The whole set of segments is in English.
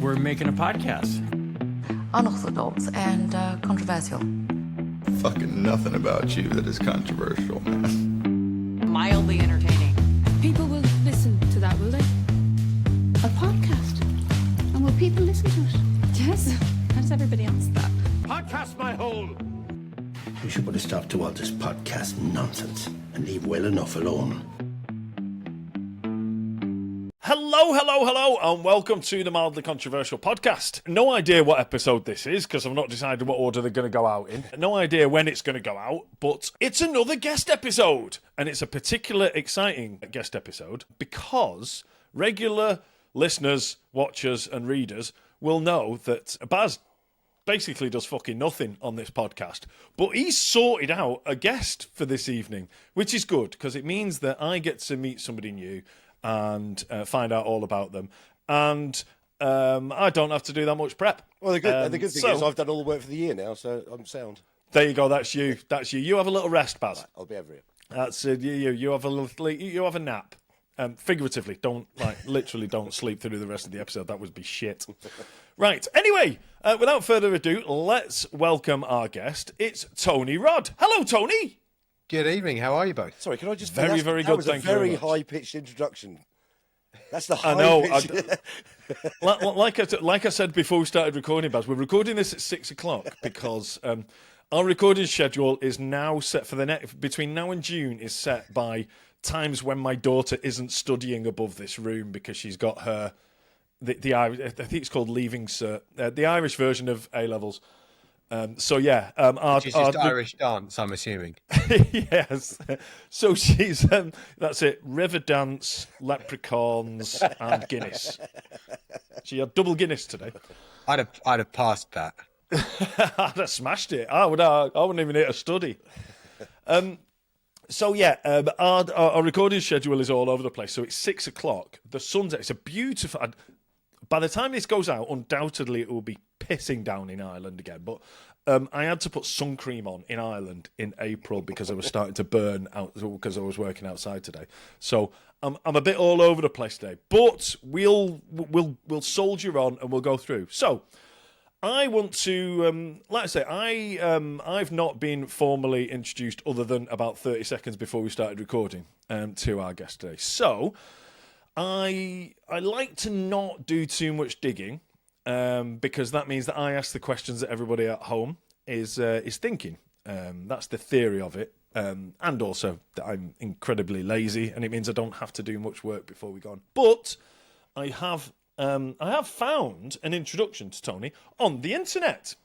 we're making a podcast. Unorthodox and controversial. Fucking nothing about you that is controversial, man. Mildly entertaining. People will listen to that, will they? A podcast. And will people listen to it? Yes. How does everybody answer that? Podcast my hole! We should put a stop to all this podcast nonsense and leave well enough alone. Hello, and welcome to the Mildly Controversial Podcast. No idea what episode this is, because I've not decided what order they're going to go out in. No idea when it's going to go out, but it's another guest episode. And it's a particularly exciting guest episode, because regular listeners, watchers, and readers will know that Baz basically does fucking nothing on this podcast, but he's sorted out a guest for this evening, which is good, because it means that I get to meet somebody new and find out all about them, and I don't have to do that much prep. Well, the good thing is I've done all the work for the year now, so I'm sound. There you go. That's you. You have a little rest, Baz. Right, I'll be over here. That's it. You have a little. You have a nap. Figuratively, literally don't sleep through the rest of the episode. That would be shit. Right. Anyway, without further ado, let's welcome our guest. It's Tony Rod. Hello, Tony. Good evening. How are you both? Sorry, can I just... Very good. That was Thank a you very very much. high-pitched introduction. That's the high I know. pitch. Like I said before we started recording, Baz, we're recording this at 6 o'clock because our recording schedule is now set for the next... Between now and June is set by times when my daughter isn't studying above this room because she's got her... The Irish, I think it's called Leaving Cert, the Irish version of A-levels. Which is just Irish dance, I'm assuming. Yes. So she's that's it. River dance, leprechauns, and Guinness. She had double Guinness today. I'd have passed that. I'd have smashed it. I wouldn't even hit a study. Our recording schedule is all over the place. So it's 6 o'clock. The sun's out. It's a beautiful. By the time this goes out, undoubtedly it will be pissing down in Ireland again. But I had to put sun cream on in Ireland in April because I was starting to burn out because I was working outside today. So I'm a bit all over the place today. But we'll soldier on and we'll go through. So I want to, like I say, I've not been formally introduced other than about 30 seconds before we started recording to our guest today. So I like to not do too much digging because that means that I ask the questions that everybody at home is thinking. That's the theory of it, and also that I'm incredibly lazy, and it means I don't have to do much work before we go on. But I have found an introduction to Tony on the internet.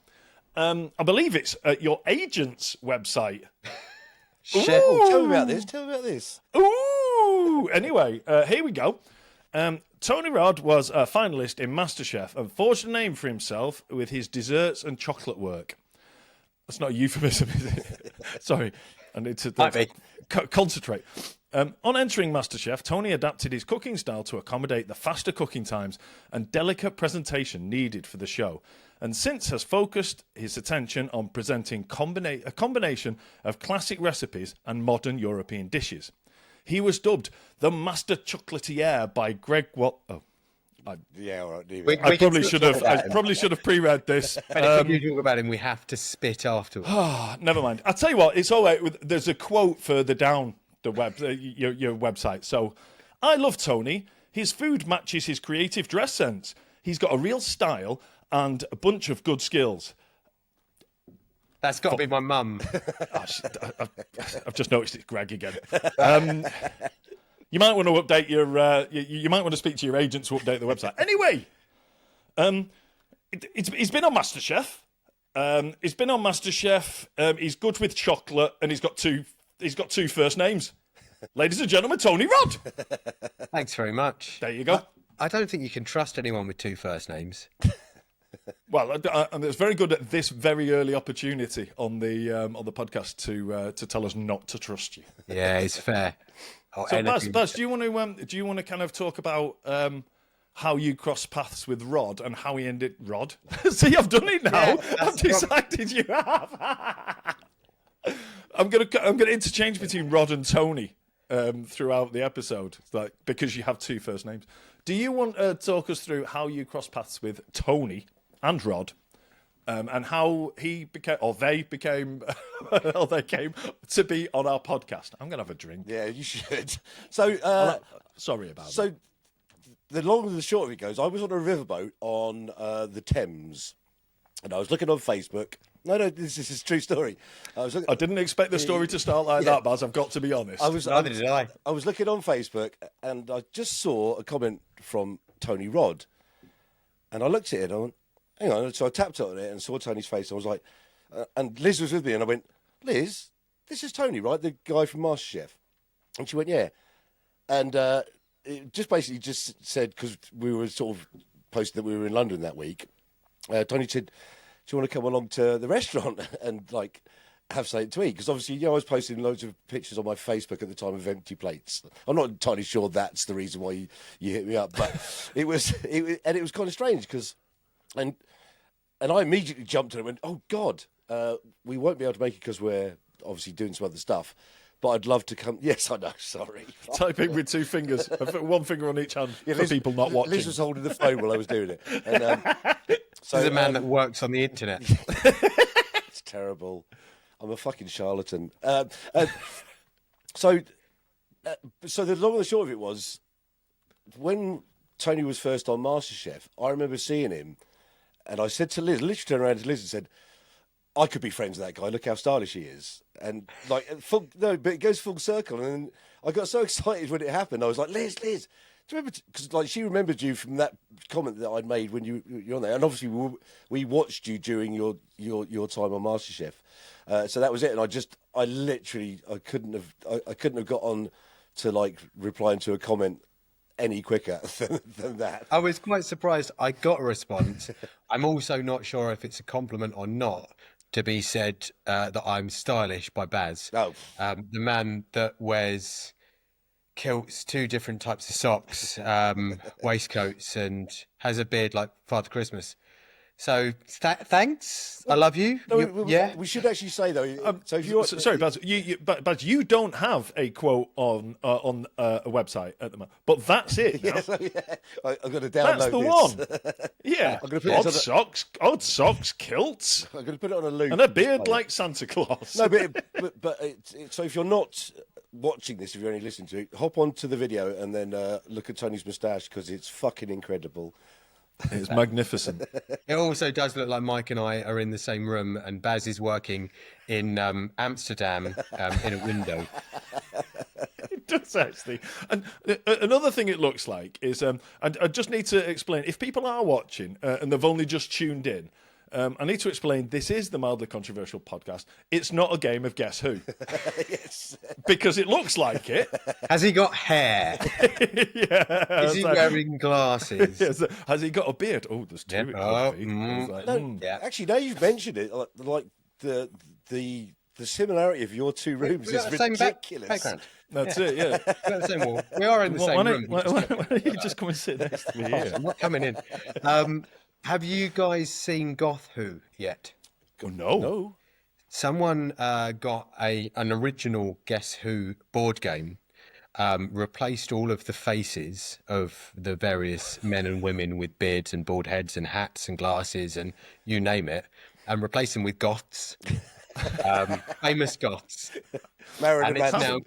I believe it's at your agent's website. Tell me about this. Ooh! Anyway, here we go. Tony Rod was a finalist in MasterChef and forged a name for himself with his desserts and chocolate work. That's not a euphemism, is it? Sorry. I need to concentrate. On entering MasterChef, Tony adapted his cooking style to accommodate the faster cooking times and delicate presentation needed for the show, and since has focused his attention on presenting a combination of classic recipes and modern European dishes. He was dubbed the Master Chocolatier by Greg Watt. Oh, Yeah, all right. I probably should have pre-read this. If you talk about him, we have to spit afterwards. Never mind. I'll tell you what. It's all right. There's a quote further down the your website. So, I love Tony. His food matches his creative dress sense. He's got a real style and a bunch of good skills. That's got to be my mum. I've just noticed it's Greg again. You might want to update your. You might want to speak to your agent to update the website. Anyway, he's been on MasterChef. He's been on MasterChef. He's good with chocolate, and he's got two first names. Ladies and gentlemen, Tony Rod. Thanks very much. There you go. I don't think you can trust anyone with two first names. Well, and it's very good at this very early opportunity on the podcast to tell us not to trust you. Yeah, it's fair. So, Baz, do you want to kind of talk about how you cross paths with Rod and how he ended Rod? See, I've done it now. Yeah, I've decided you have. I'm gonna interchange between Rod and Tony throughout the episode, because you have two first names. Do you want to talk us through how you cross paths with Tony and Rod, and how he became, or they became, or they came to be on our podcast? I'm going to have a drink. Yeah, you should. So, Sorry about that. so the long and the short of it goes, I was on a riverboat on the Thames, and I was looking on Facebook. No, this is a true story. I didn't expect the story to start like that, Baz. I've got to be honest. Neither did I. I was looking on Facebook, and I just saw a comment from Tony Rod, and I looked at it and I went, hang on. So I tapped on it and saw Tony's face. And I was like, and Liz was with me, and I went, Liz, this is Tony, right? The guy from MasterChef. And she went, yeah. And it just basically just said, because we were sort of posting that we were in London that week, Tony said, do you want to come along to the restaurant and like have something to eat? Because obviously, I was posting loads of pictures on my Facebook at the time of empty plates. I'm not entirely sure that's the reason why you hit me up, but it was kind of strange because, and I immediately jumped in and went, oh God, we won't be able to make it because we're obviously doing some other stuff. But I'd love to come. Yes, I know. Sorry. Typing with two fingers, one finger on each hand for people not watching. Liz was holding the phone while I was doing it. And, So, this is a man that works on the internet. It's terrible. I'm a fucking charlatan. So the long and the short of it was, when Tony was first on MasterChef, I remember seeing him, and I said to Liz, literally turned around to Liz and said, I could be friends with that guy. Look how stylish he is. And but it goes full circle. And then I got so excited when it happened. I was like, Liz, do you remember? Because like she remembered you from that comment that I'd made when you're on there. And obviously we watched you during your time on MasterChef. So that was it. And I literally couldn't have got on to like replying to a comment any quicker than that. I was quite surprised I got a response. I'm also not sure if it's a compliment or not to be said that I'm stylish by Baz. Oh. The man that wears kilts, two different types of socks, waistcoats, and has a beard like Father Christmas. So thanks, I love you. No, yeah, we should actually say though. So if you're sorry, Baz, Baz, you don't have a quote on a website at the moment, but that's it. Now. I'm going to download. That's the this. one. Yeah, I'm going to put odd socks, kilts, I'm going to put it on a loop and a beard like Santa Claus. No, but so if you're not watching this, if you're only listening to it, hop onto the video and then look at Tony's moustache because it's fucking incredible. It's magnificent. it also does look like Mike and I are in the same room, and Baz is working in Amsterdam in a window. It does actually. And another thing it looks like is, I just need to explain, if people are watching and they've only just tuned in, I need to explain, this is the Mildly Controversial podcast. It's not a game of Guess Who. Yes. Because it looks like it. Has he got hair? Yeah. Is he wearing glasses? Yes. Has he got a beard? Oh, there's two. Yep. It Oh, could be. Like, Yeah. Actually, now you've mentioned it, like the similarity of your two rooms We got is the same ridiculous. background. That's it, yeah. We got the same wall. We are in the same room. Why don't you just come and sit next to me here? I'm not coming in. Have you guys seen Goth Who yet? Oh, no. No. Someone got an original Guess Who board game, replaced all of the faces of the various men and women with beards and bald heads and hats and glasses and you name it, and replaced them with goths, famous goths. Marilyn And it's Manson.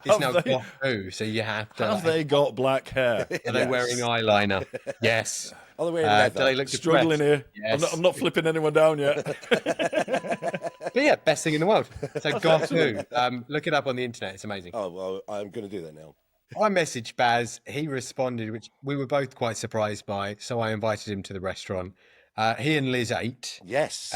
now Goth Who, so you have to. Have they got black hair? Are they wearing eyeliner? Yes. Are they wearing Do leather? they look Struggling depressed? here. Yes. I'm not flipping anyone down yet. But yeah, best thing in the world. So Goth Who, look it up on the internet. It's amazing. Oh, well, I'm going to do that now. I messaged Baz. He responded, which we were both quite surprised by. So I invited him to the restaurant. He and Liz ate. Yes.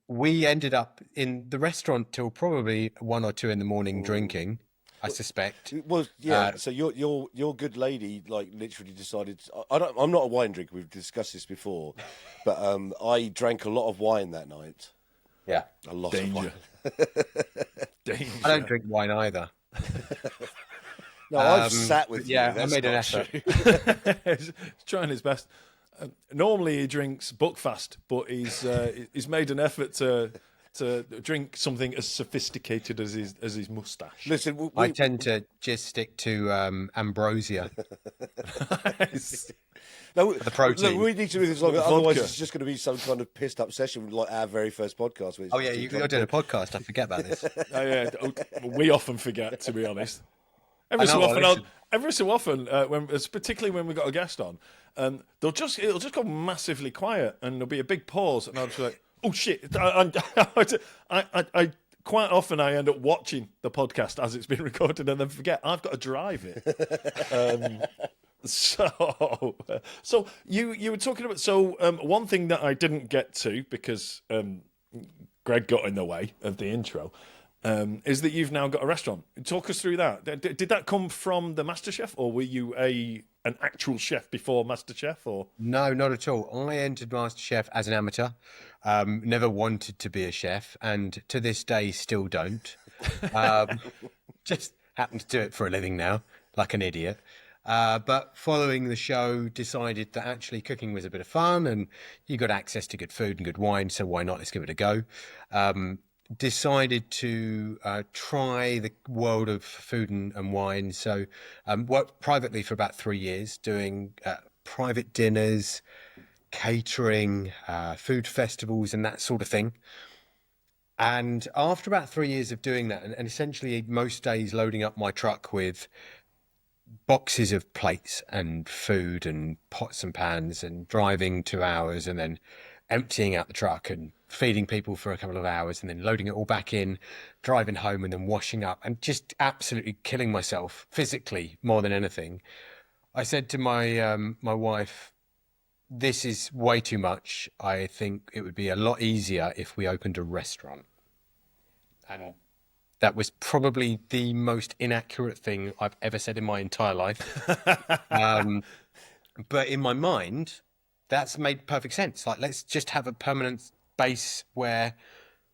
We ended up in the restaurant till probably 1 or 2 in the morning drinking, I suspect. Well, yeah. So your good lady, like, literally decided. I'm not a wine drinker. We've discussed this before, but I drank a lot of wine that night. Yeah. A lot of wine. Danger. I don't drink wine either. No, I've sat with you. Yeah, I That's made an not effort. true. He's trying his best. Normally he drinks Buckfast, but he's made an effort to to drink something as sophisticated as his moustache. Listen, I tend to just stick to ambrosia. No, the protein. Look, we need to do this longer, otherwise Vodka. it's just going to be some kind of pissed up session like our very first podcast. Which Oh yeah, you're doing a podcast. I forget about this. Oh, yeah, we often forget, to be honest. I know, Every so often, particularly when we got a guest on, it'll just go massively quiet, and there'll be a big pause, and I'll just be like, "Oh shit!" I quite often I end up watching the podcast as it's been recorded, and then forget I've got to drive it. So you were talking about one thing that I didn't get to because Greg got in the way of the intro. Is that you've now got a restaurant? Talk us through that. Did that come from the MasterChef, or were you an actual chef before MasterChef? Or No, not at all. I entered MasterChef as an amateur. Never wanted to be a chef, and to this day still don't. Just happen to do it for a living now, like an idiot. But following the show, decided that actually cooking was a bit of fun, and you got access to good food and good wine, so why not? Let's give it a go. Decided to try the world of food and wine. So worked privately for about 3 years, doing private dinners, catering, food festivals and that sort of thing. And after about 3 years of doing that, and essentially most days loading up my truck with boxes of plates and food and pots and pans and driving 2 hours and then emptying out the truck and feeding people for a couple of hours and then loading it all back in, driving home and then washing up, and just absolutely killing myself physically more than anything. I said to my my wife, this is way too much. I think it would be a lot easier if we opened a restaurant. And that was probably the most inaccurate thing I've ever said in my entire life. But in my mind, that's made perfect sense. Like, let's just have a permanent base where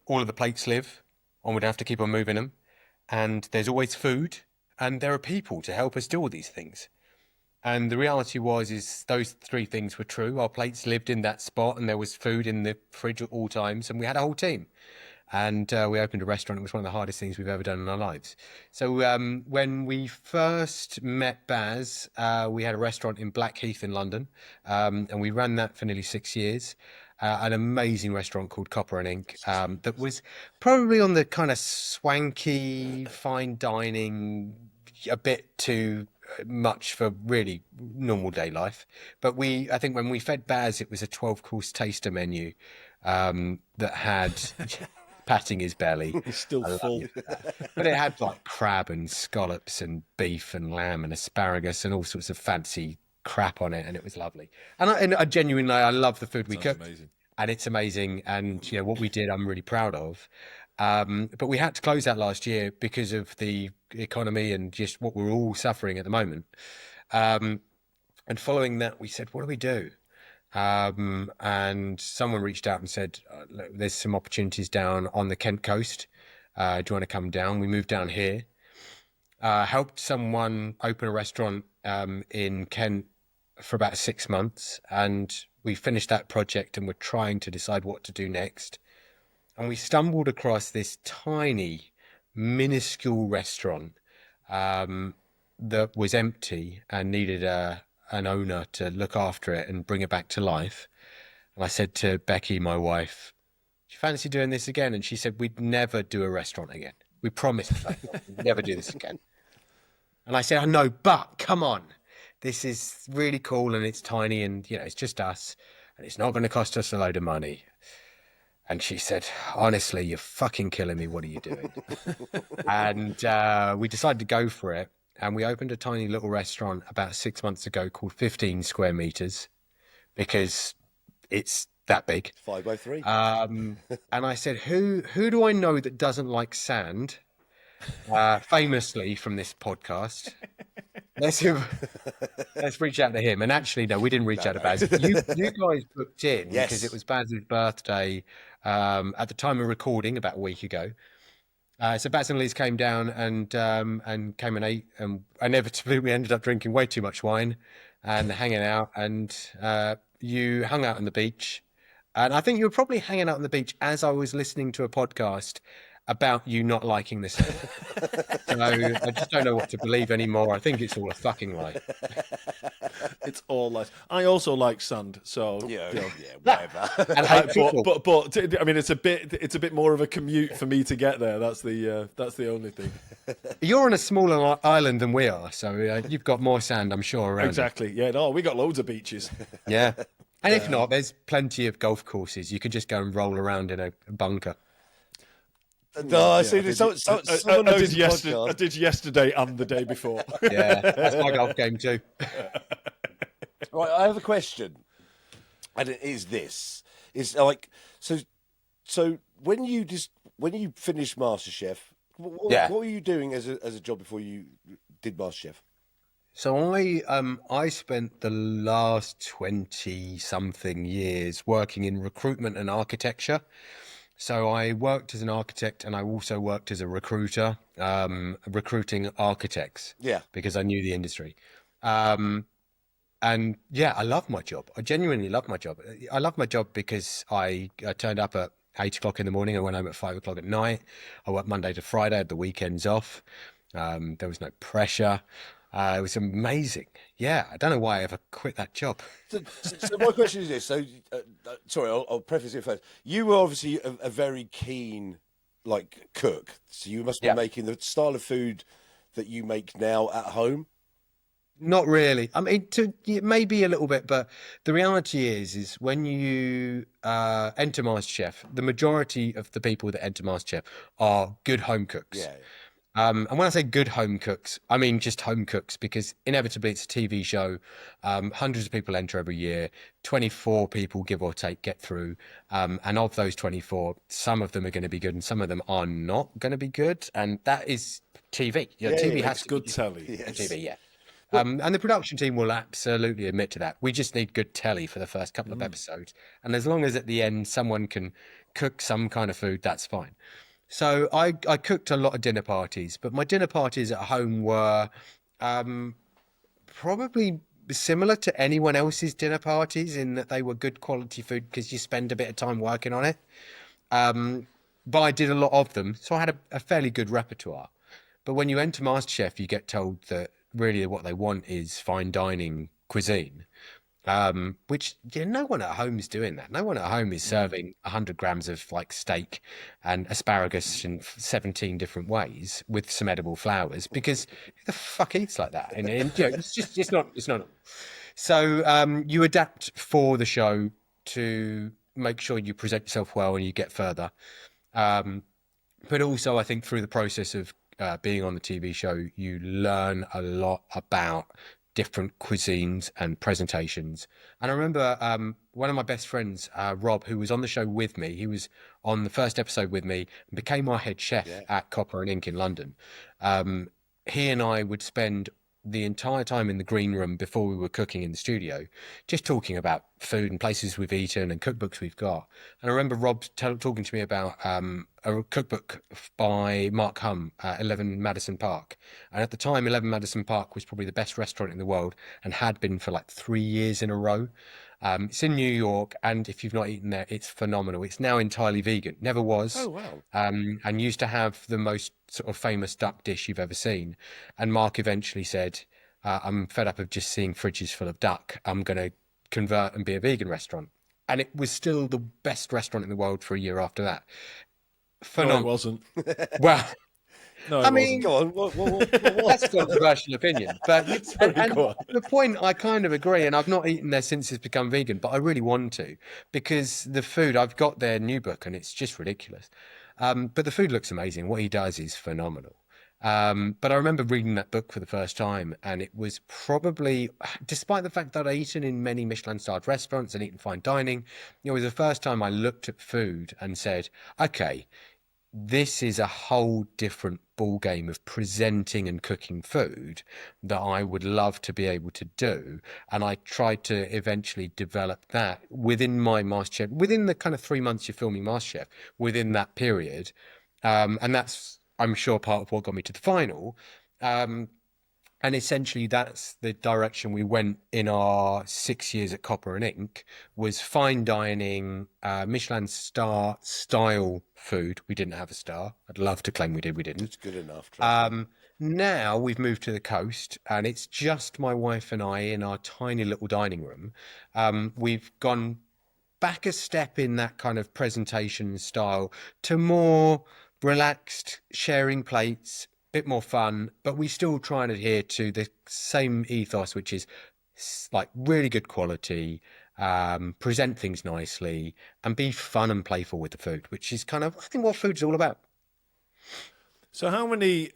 all of the plates live, and we don't have to keep on moving them. And there's always food, and there are people to help us do all these things. And the reality is those three things were true. Our plates lived in that spot, and there was food in the fridge at all times, and we had a whole team. And we opened a restaurant. It was one of the hardest things we've ever done in our lives. So when we first met Baz, we had a restaurant in Blackheath in London, and we ran that for nearly 6 years. An amazing restaurant called Copper and Ink that was probably on the kind of swanky, fine dining, a bit too much for really normal day life. But I think when we fed Baz, it was a 12-course taster menu that had... patting his belly. He's still full. But it had like crab and scallops and beef and lamb and asparagus and all sorts of fancy crap on it, and it was lovely. And I genuinely, I love the food we cooked. Amazing. And it's amazing. And you know what we did, I'm really proud of. But we had to close that last year because of the economy and just what we're all suffering at the moment. And following that, we said, what do we do? And someone reached out and said, look, there's some opportunities down on the Kent coast. Do you want to come down? We moved down here. Helped someone open a restaurant in Kent for about 6 months. And we finished that project and we're trying to decide what to do next. And we stumbled across this tiny, minuscule restaurant that was empty and needed an owner to look after it and bring it back to life. And I said to Becky, my wife, do you fancy doing this again? And she said, we'd never do a restaurant again. We promised we'd never do this again. And I said, I know, but come on. This is really cool and it's tiny and, you know, it's just us and it's not going to cost us a load of money. And she said, honestly, you're fucking killing me. What are you doing? And we decided to go for it. And we opened a tiny little restaurant about 6 months ago called 15 square meters because it's that big. 5 by 3. And I said, who do I know that doesn't like sand? Famously from this podcast. Let's reach out to him. And actually, no, we didn't reach out to Baz. You guys booked in because it was Baz's birthday at the time of recording about a week ago. So Baz and Liz came down and came and ate, and inevitably we ended up drinking way too much wine and hanging out. And you hung out on the beach, And I think you were probably hanging out on the beach as I was listening to a podcast about you not liking this. So I just don't know what to believe anymore. I think it's all a fucking lie. It's all lies. I also like sand, so Yeah, you know. whatever. And hate people. But I mean, it's a bit more of a commute for me to get there. That's the only thing. You're on a smaller island than we are, so you've got more sand, I'm sure, around. Exactly. Yeah. No, we got loads of beaches. Yeah. And if not, there's plenty of golf courses. You could just go and roll around in a bunker. No, I see. Someone knows the I podcast. did yesterday and the day before. Yeah, that's my golf game too. Right, I have a question, and it is this: is like so when you finished MasterChef, what were you doing as a job before you did MasterChef? So I spent the last 20-something years working in recruitment and architecture. So I worked as an architect and I also worked as a recruiter, recruiting architects. Yeah. Because I knew the industry. And yeah, I love my job. I genuinely love my job. I love my job because I turned up at 8 o'clock in the morning. I went home at 5 o'clock at night. I worked Monday to Friday, had the weekends off. There was no pressure. It was amazing. Yeah, I don't know why I ever quit that job. So my question is this. So, sorry, I'll preface it first. You were obviously a very keen, cook. So you must be making the style of food that you make now at home. Not really. I mean, maybe a little bit, but the reality is when you enter MasterChef, the majority of the people that enter MasterChef are good home cooks. Yeah. And when I say good home cooks, I mean just home cooks, because inevitably it's a TV show. Hundreds of people enter every year. 24 people, give or take, get through. And of those 24, some of them are going to be good and some of them are not going to be good. And that is TV. TV has good telly. Yes. TV, yeah. And the production team will absolutely admit to that. We just need good telly for the first couple of episodes. And as long as at the end someone can cook some kind of food, that's fine. So I cooked a lot of dinner parties, but my dinner parties at home were probably similar to anyone else's dinner parties in that they were good quality food because you spend a bit of time working on it. But I did a lot of them, so I had a fairly good repertoire. But when you enter MasterChef, you get told that really what they want is fine dining cuisine. Which no one at home is doing that. No one at home is serving 100 grams of steak and asparagus in 17 different ways with some edible flowers, because who the fuck eats like that? And it's not. So you adapt for the show to make sure you present yourself well and you get further. But also I think through the process of being on the TV show, you learn a lot about different cuisines and presentations. And I remember one of my best friends, Rob, who was on the show with me, he was on the first episode with me and became our head chef at Copper and Ink in London. He and I would spend the entire time in the green room before we were cooking in the studio, just talking about food and places we've eaten and cookbooks we've got. And I remember Rob talking to me about a cookbook by Mark Humm, 11 Madison Park. And at the time, 11 Madison Park was probably the best restaurant in the world and had been for 3 years in a row. It's in New York, and if you've not eaten there, it's phenomenal. It's now entirely vegan. Never was. Oh, wow. And used to have the most sort of famous duck dish you've ever seen. And Mark eventually said, I'm fed up of just seeing fridges full of duck. I'm going to convert and be a vegan restaurant. And it was still the best restaurant in the world for a year after that. No, it wasn't. Well... No, I mean, Go on. What? That's a controversial opinion, but and the point I kind of agree, and I've not eaten there since it's become vegan, but I really want to, because the food, I've got their new book and it's just ridiculous. But the food looks amazing. What he does is phenomenal. But I remember reading that book for the first time, and it was probably, despite the fact that I'd eaten in many Michelin-starred restaurants and eaten fine dining, it was the first time I looked at food and said, okay, this is a whole different ball game of presenting and cooking food that I would love to be able to do. And I tried to eventually develop that within my MasterChef, within the kind of 3 months you're filming MasterChef, within that period. And that's, I'm sure, part of what got me to the final. And And essentially that's the direction we went in our 6 years at Copper and Ink, was fine dining, Michelin star style food. We didn't have a star. I'd love to claim we did. We didn't. It's good enough. trust me. Now we've moved to the coast and it's just my wife and I in our tiny little dining room. We've gone back a step in that kind of presentation style to more relaxed, sharing plates, bit more fun, but we still try and adhere to the same ethos, which is like really good quality, present things nicely, and be fun and playful with the food, which is kind of, I think, what food's all about. So how many,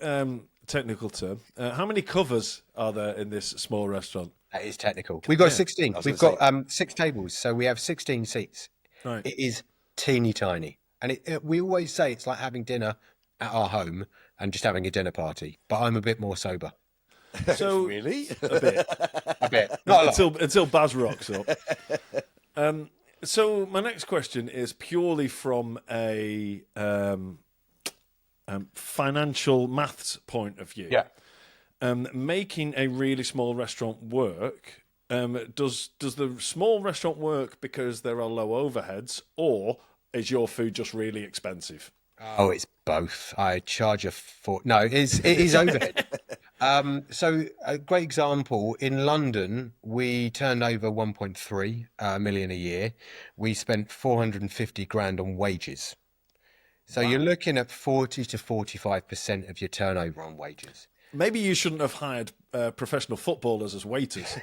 technical term, how many covers are there in this small restaurant? That is technical. We've got 16. was We've gonna got 6 tables, so we have 16 seats. Right. It is teeny tiny. And we always say it's like having dinner at our home and just having a dinner party, but I'm a bit more sober. So Really? A bit. Not a lot. until Baz rocks up. So my next question is purely from a financial maths point of view. Yeah. Making a really small restaurant work, does the small restaurant work because there are low overheads, or is your food just really expensive? Oh, it's both. I charge no, it is overhead. So a great example, in London, we turned over 1.3 million a year. We spent 450 grand on wages. So you're looking at 40 to 45% of your turnover on wages. Maybe you shouldn't have hired professional footballers as waiters.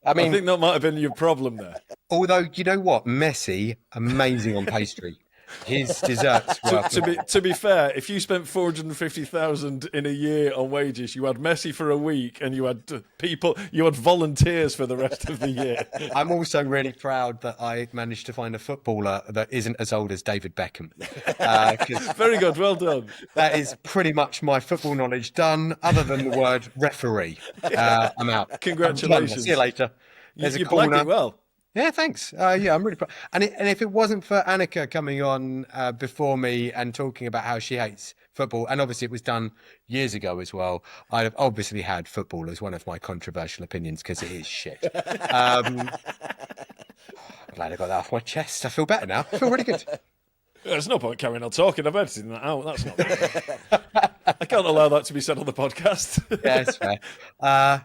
I mean, I think that might have been your problem there. although, you know what? Messi, amazing on pastry. His desserts were... To be fair, if you spent 450,000 in a year on wages, you had Messi for a week, and you had volunteers for the rest of the year. I'm also really proud that I managed to find a footballer that isn't as old as David Beckham. 'Cause Very good, well done. that is pretty much my football knowledge done, other than the word referee. I'm out. Congratulations. I'm done. See you later. There's You a blagged corner. it well. Yeah, thanks. Yeah, I'm really proud. And if it wasn't for Annika coming on before me and talking about how she hates football, and obviously it was done years ago as well, I'd have obviously had football as one of my controversial opinions because it is shit. I'm glad I got that off my chest. I feel better now. I feel really good. There's no point carrying on talking. I've edited that out. That's not right. I can't allow that to be said on the podcast. Yeah, it's fair.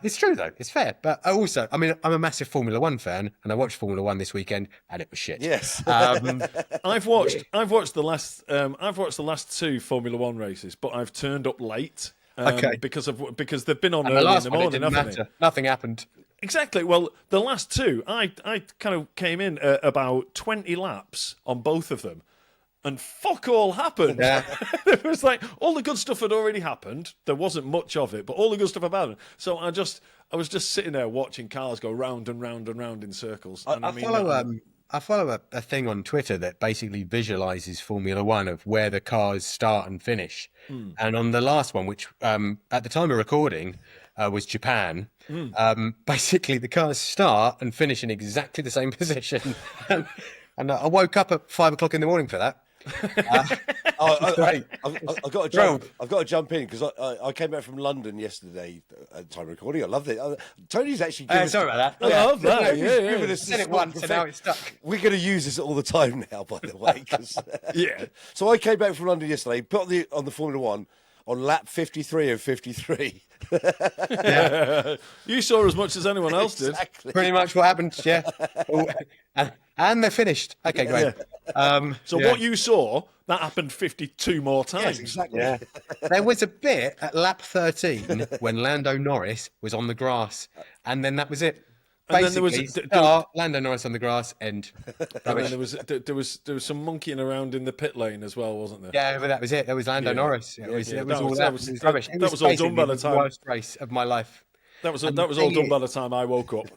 It's true though. It's fair. But also, I mean, I'm a massive Formula One fan, and I watched Formula One this weekend, and it was shit. Yes. I've watched the last 2 Formula One races, but I've turned up late. Okay. Because they've been on And the early in last the one, it morning, didn't haven't matter. they? Nothing happened. Exactly. Well, the last 2, I kind of came in at about 20 laps on both of them, and fuck all happened. Yeah. It was like all the good stuff had already happened. There wasn't much of it, but all the good stuff had happened. So I was just sitting there watching cars go round and round and round in circles. And I follow a thing on Twitter that basically visualizes Formula One of where the cars start and finish. And on the last one, which at the time of recording was Japan, basically the cars start and finish in exactly the same position. And I woke up at 5 o'clock in the morning for that. I've got to jump in because I came back from London yesterday at time of recording. I loved it. Tony's actually given us, Sorry about that. I love that. he's Yeah, given yeah. us Said this it once and now it's stuck. We're going to use this all the time now, by the way. 'Cause, Yeah. So I came back from London yesterday, put on the Formula One on lap 53 of 53. You saw as much as anyone else did. Exactly. Pretty much what happened, yeah. Oh, and they're finished. Okay, great. So what you saw, that happened 52 more times. Yes, exactly. Yeah. There was a bit at lap 13 when Lando Norris was on the grass, and then that was it. And then there Basically, was Lando Norris on the grass, and And then there was some monkeying around in the pit lane as well, wasn't there? yeah, but that was it. There was Lando Norris. It was That all was- that. that was- It was rubbish. It that was all done by the basically time- worst race of my life. That was And all the thing done by is- the time I woke up.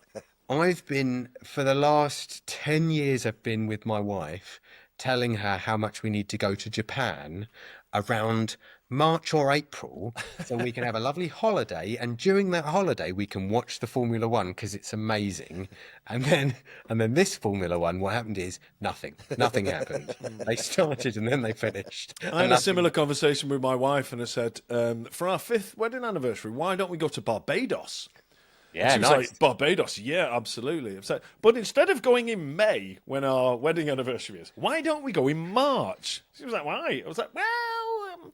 I've been, for the last 10 years, I've been with my wife telling her how much we need to go to Japan around March or April, so we can have a lovely holiday, and during that holiday we can watch the Formula One because it's amazing. And then this Formula One, what happened is nothing happened. They started and then they finished. I had a similar conversation with my wife, and I said, for our 5th wedding anniversary, why don't we go to Barbados? Yeah, she was nice. like, Barbados, yeah, absolutely. I said, but instead of going in May when our wedding anniversary is, why don't we go in March? She was like, why? I was like, well,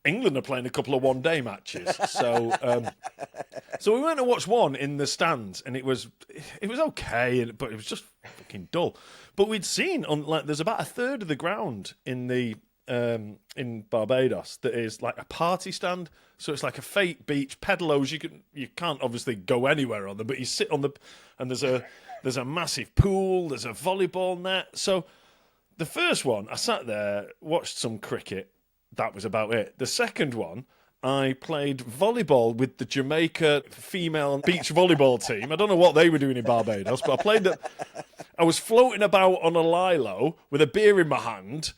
England are playing a couple of one-day matches, so so we went to watch one in the stands, and it was okay, but it was just fucking dull. But we'd seen there's about a third of the ground in the in Barbados that is like a party stand. So it's like a fake beach, pedalos. You can't obviously go anywhere on them, but you sit on and there's a massive pool, there's a volleyball net. So the first one, I sat there, watched some cricket. That was about it. The second one, I played volleyball with the Jamaica female beach volleyball team. I don't know what they were doing in Barbados, but I played that. I was floating about on a lilo with a beer in my hand.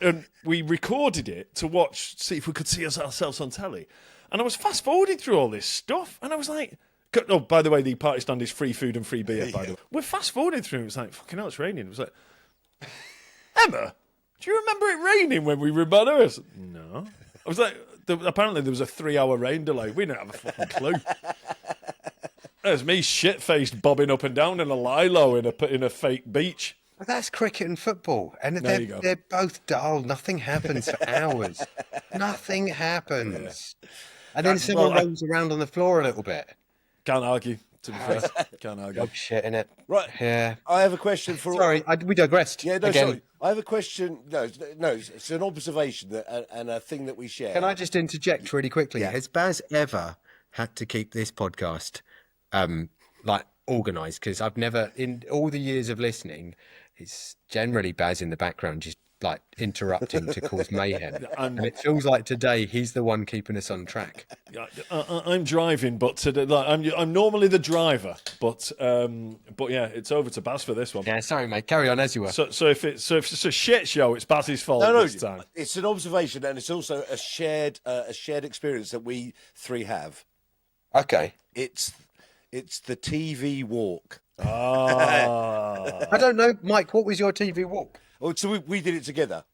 And we recorded it to see if we could see ourselves on telly. And I was fast forwarding through all this stuff, and I was like, oh, by the way, the party stand is free food and free beer, by the way. We're fast forwarding through, it was like, fucking hell, it's raining. It was like, Emma, do you remember it raining when we were in Barbados? No. I was like, apparently there was a 3-hour rain delay. We didn't have a fucking clue. There's me shit-faced bobbing up and down in a lilo in a fake beach. Well, that's cricket and football, and There they're both dull. Nothing happens for hours. Nothing happens. Yeah. And then someone rolls around on the floor a little bit. Can't argue, to be fair. Can't argue. Dog shit in it. Right. Yeah. I have a question for... Sorry, we digressed. Yeah, no, again. sorry. I have a question. No, it's an observation and a thing that we share. Can I just interject really quickly? Yeah. Has Baz ever had to keep this podcast organised? Because I've never, in all the years of listening, it's generally Baz in the background just like interrupting to cause mayhem. And it feels like today he's the one keeping us on track. I'm driving, but today, I'm normally the driver, but yeah, it's over to Baz for this one. Yeah, sorry, mate. Carry on as you were. So if it's a shit show, it's Baz's fault this time. It's an observation, and it's also a shared experience that we three have. Okay. It's the TV walk. I don't know, Mike. What was your TV walk? Oh, so we did it together.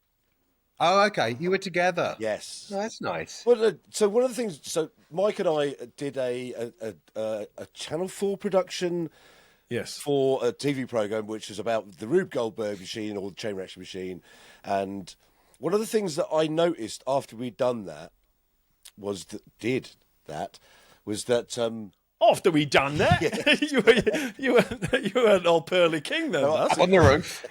Oh, okay. You were together. Yes. Oh, that's nice. Well, so one of the things, so Mike and I did a Channel 4 production. Yes. For a TV program which was about the Rube Goldberg machine or the chain reaction machine, and one of the things that I noticed after we'd done that was that. After we done that, you weren't all Pearly King then, Baz. On the roof.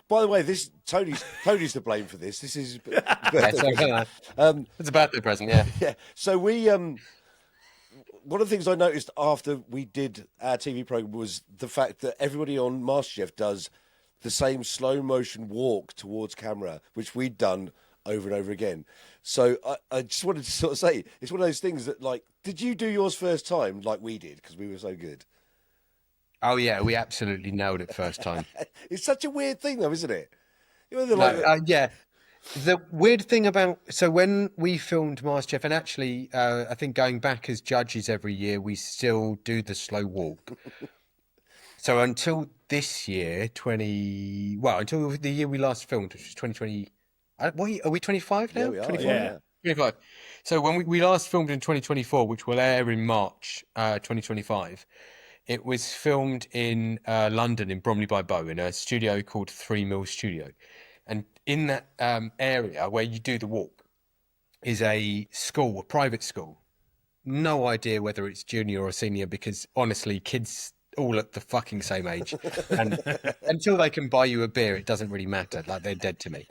By the way, Tony's to blame for this. This is it's a birthday present, yeah. Yeah. So we one of the things I noticed after we did our TV program was the fact that everybody on MasterChef does the same slow motion walk towards camera, which we'd done over and over again. So I just wanted to sort of say, it's one of those things that, like, did you do yours first time like we did because we were so good? Oh, yeah, we absolutely nailed it first time. It's such a weird thing, though, isn't it? You know, yeah. The weird thing about... So when we filmed MasterChef, and actually, I think going back as judges every year, we still do the slow walk. So until this year, until the year we last filmed, which was 2020... Are we 25 now? Yeah, we are, 24? yeah. 25. So when we last filmed in 2024, which will air in March 2025, it was filmed in London, in Bromley by Bow, in a studio called 3 Mill Studio. And in that area where you do the walk is a school, a private school. No idea whether it's junior or senior because, honestly, kids all at the fucking same age. And until they can buy you a beer, it doesn't really matter. Like, they're dead to me.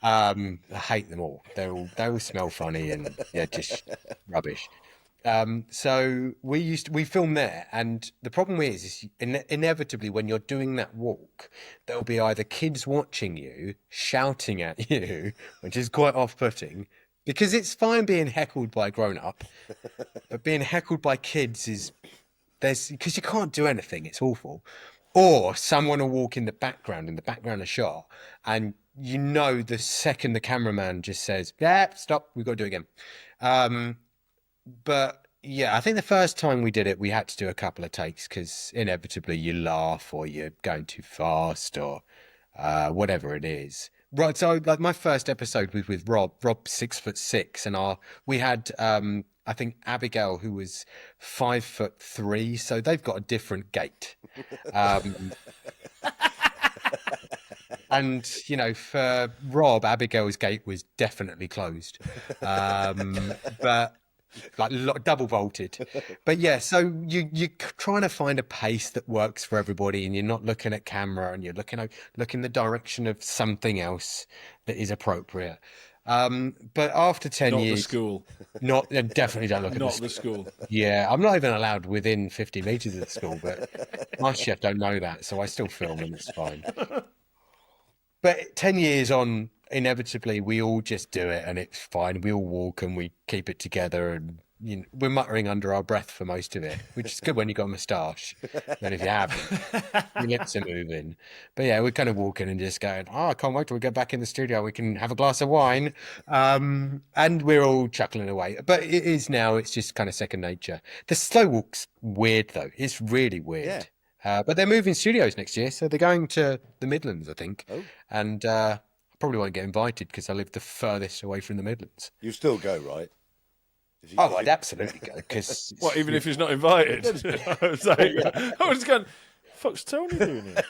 I hate them all. They all smell funny and just rubbish. So we film there, and the problem is inevitably when you're doing that walk, there'll be either kids watching you, shouting at you, which is quite off-putting, because it's fine being heckled by a grown-up, but being heckled by kids because you can't do anything. It's awful. Or someone will walk in the background of shot, and the second the cameraman just says, "Yeah, stop, we've got to do it again." But yeah, I think the first time we did it, we had to do a couple of takes because inevitably you laugh or you're going too fast or whatever it is. Right, so like my first episode was with Rob. Rob's 6'6", and we had I think Abigail, who was 5'3", so they've got a different gait. And for Rob, Abigail's gate was definitely closed, but like double vaulted. But yeah, so you're trying to find a pace that works for everybody, and you're not looking at camera, and you're looking the direction of something else that is appropriate. But after 10 years, Not the school. Definitely don't look at Not the school. Yeah, I'm not even allowed within 50 meters of the school, but my chef don't know that, so I still film and it's fine. But 10 years on, inevitably, we all just do it and it's fine. We all walk and we keep it together, and we're muttering under our breath for most of it, which is good when you've got a moustache. Then if you haven't, your lips are moving. But yeah, we're kind of walking and just going, I can't wait till we get back in the studio. We can have a glass of wine. And we're all chuckling away. But it is now, it's just kind of second nature. The slow walk's weird, though. It's really weird. Yeah. But they're moving studios next year, so they're going to the Midlands, I think. Oh. And I probably won't get invited because I live the furthest away from the Midlands. You still go, right? I'd absolutely go. Because What, even if he's not invited? I was going, fuck's Tony doing here?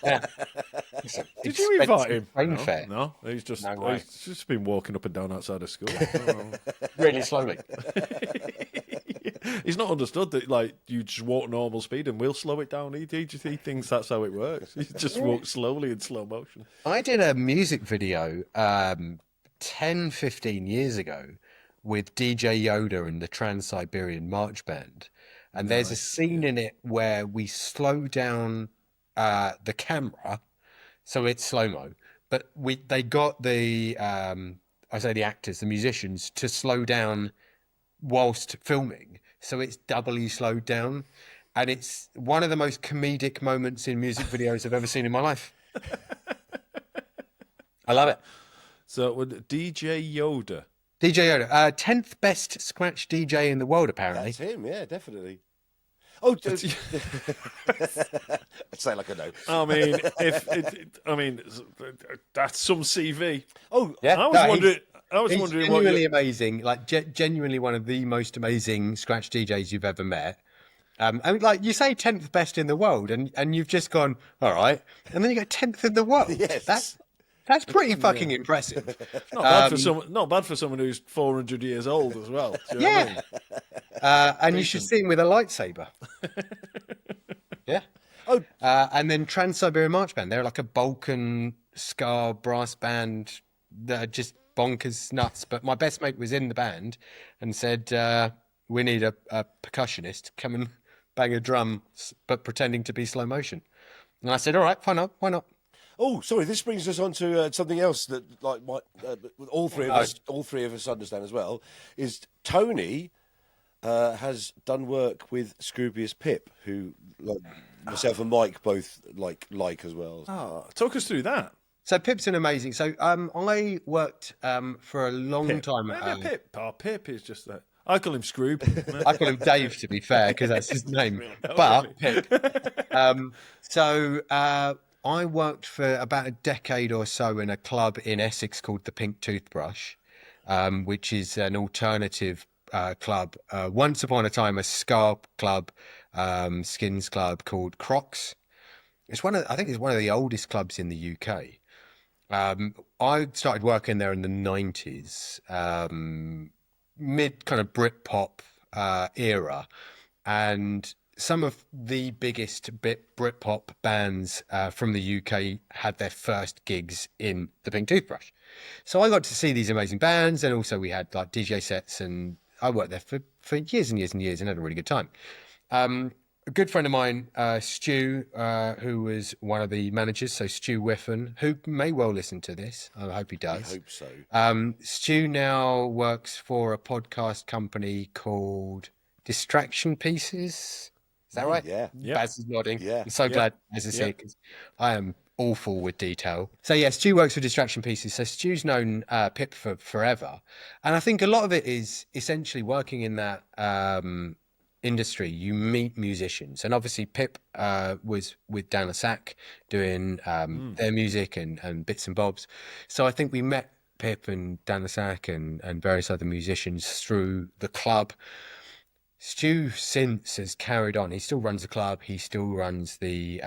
Yeah. Did you invite him? Train fare. No, he's just he's just been walking up and down outside of school. Really slowly. He's not understood that, like, you just walk normal speed and we'll slow it down. He thinks that's how it works. He just walks slowly in slow motion. I did a music video 10, 15 years ago with DJ Yoda and the Trans-Siberian March Band. And there's a scene in it where we slow down the camera, so it's slow-mo. But they got the actors, the musicians, to slow down whilst filming. So it's doubly slowed down. And it's one of the most comedic moments in music videos I've ever seen in my life. I love it. So with DJ Yoda. DJ Yoda, 10th best scratch DJ in the world, apparently. That's him, yeah, definitely. Oh, I'd say like a no. I mean, that's some CV. Oh, Yeah, I was he's wondering genuinely amazing, like genuinely one of the most amazing scratch DJs you've ever met. I mean, like you say 10th best in the world, and you've just gone, all right, and then you go 10th in the world. Yes. That's pretty fucking impressive. Not bad for someone who's 400 years old as well. Do you know what I mean? And you should see him with a lightsaber. Yeah. Oh. And then Trans-Siberian March Band. They're like a Balkan ska brass band that are just bonkers nuts. But my best mate was in the band and said, we need a percussionist. Come and bang a drum, but pretending to be slow motion. And I said, all right, why not? Oh, sorry. This brings us on to something else that, like, all three of us understand as well. Is Tony has done work with Scroobius Pip, who myself and Mike both like as well. Oh, talk us through that. So Pip's an amazing. So I worked for a long time. Pip. Oh, Pip is just that. I call him Scroob. I call him Dave, to be fair, because that's his name. But Pip. I worked for about a decade or so in a club in Essex called the Pink Toothbrush, which is an alternative club. Once upon a time, a ska club, skins club called Crocs. I think it's one of the oldest clubs in the UK. I started working there in the 90s, mid kind of Britpop era, and some of the biggest Britpop bands from the UK had their first gigs in the Pink Toothbrush. So I got to see these amazing bands, and also we had like DJ sets, and I worked there for years and years and years and had a really good time. A good friend of mine, Stu, who was one of the managers, so Stu Whiffen, who may well listen to this. I hope he does. I hope so. Stu now works for a podcast company called Distraction Pieces. Is Is that right? Yeah. Baz is nodding. Yeah. I'm so glad Baz is here because I am awful with detail. So yeah, Stu works with distraction pieces. So Stu's known Pip for forever, and I think a lot of it is essentially working in that industry. You meet musicians, and obviously Pip was with Dan Sack doing their music and bits and bobs. So I think we met Pip and Dan Sack and various other musicians through the club. Stu since has carried on. He still runs the club. He still runs the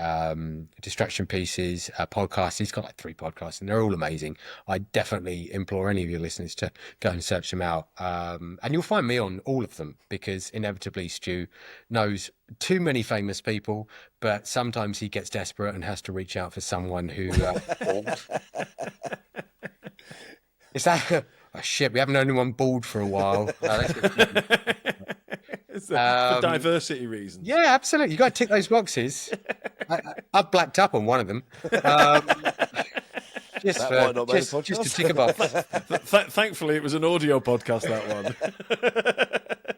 distraction pieces podcast. He's got like 3 podcasts, and they're all amazing. I definitely implore any of your listeners to go and search them out. And you'll find me on all of them because inevitably Stu knows too many famous people, but sometimes he gets desperate and has to reach out for someone who. Is that? Oh shit! We haven't known anyone bald for a while. For diversity reasons. Yeah, absolutely. You got to tick those boxes. I've blacked up on one of them. Just to tick a box. Thankfully, it was an audio podcast, that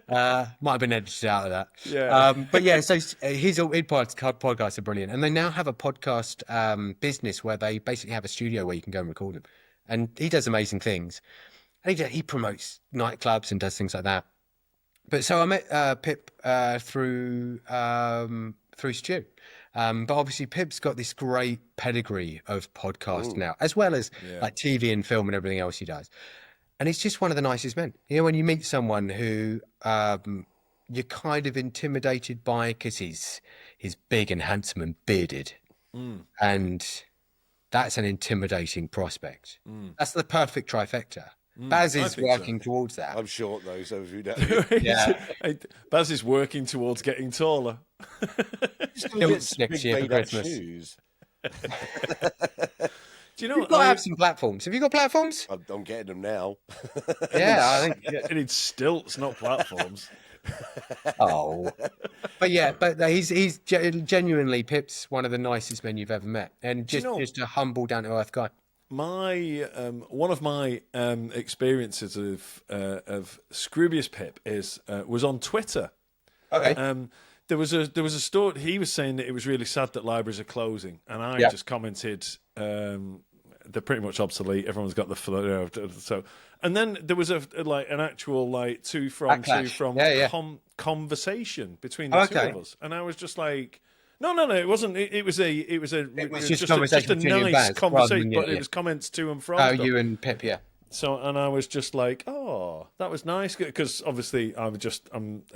one. Might have been edited out of that. Yeah. But yeah, so his podcasts are brilliant. And they now have a podcast business where they basically have a studio where you can go and record them. And he does amazing things. And he promotes nightclubs and does things like that. But so I met Pip through Stu. But obviously Pip's got this great pedigree of podcast now, as well as like TV and film and everything else he does. And he's just one of the nicest men. You know, when you meet someone who you're kind of intimidated by because he's big and handsome and bearded. And that's an intimidating prospect. That's the perfect trifecta. Baz is working towards that. I'm short though, so if you know. Yeah. Baz is working towards getting taller. Next year for Christmas. Shoes. Do you know You've got to have some platforms. Have you got platforms? I'm getting them now. Yeah, I think. It needs stilts, not platforms. Oh, but he's genuinely Pip's one of the nicest men you've ever met, and just a humble, down to earth guy. My one of my experiences of Scroobius Pip was on Twitter. Okay. There was a story. He was saying that it was really sad that libraries are closing, and I just commented, they're pretty much obsolete. Everyone's got so. And then there was an actual two from conversation between the two of us, and I was just like. No, it wasn't. It was just a nice conversation, but it was comments to and from. Oh, you and Pip, yeah. So, and I was just like, oh, that was nice, because obviously I'm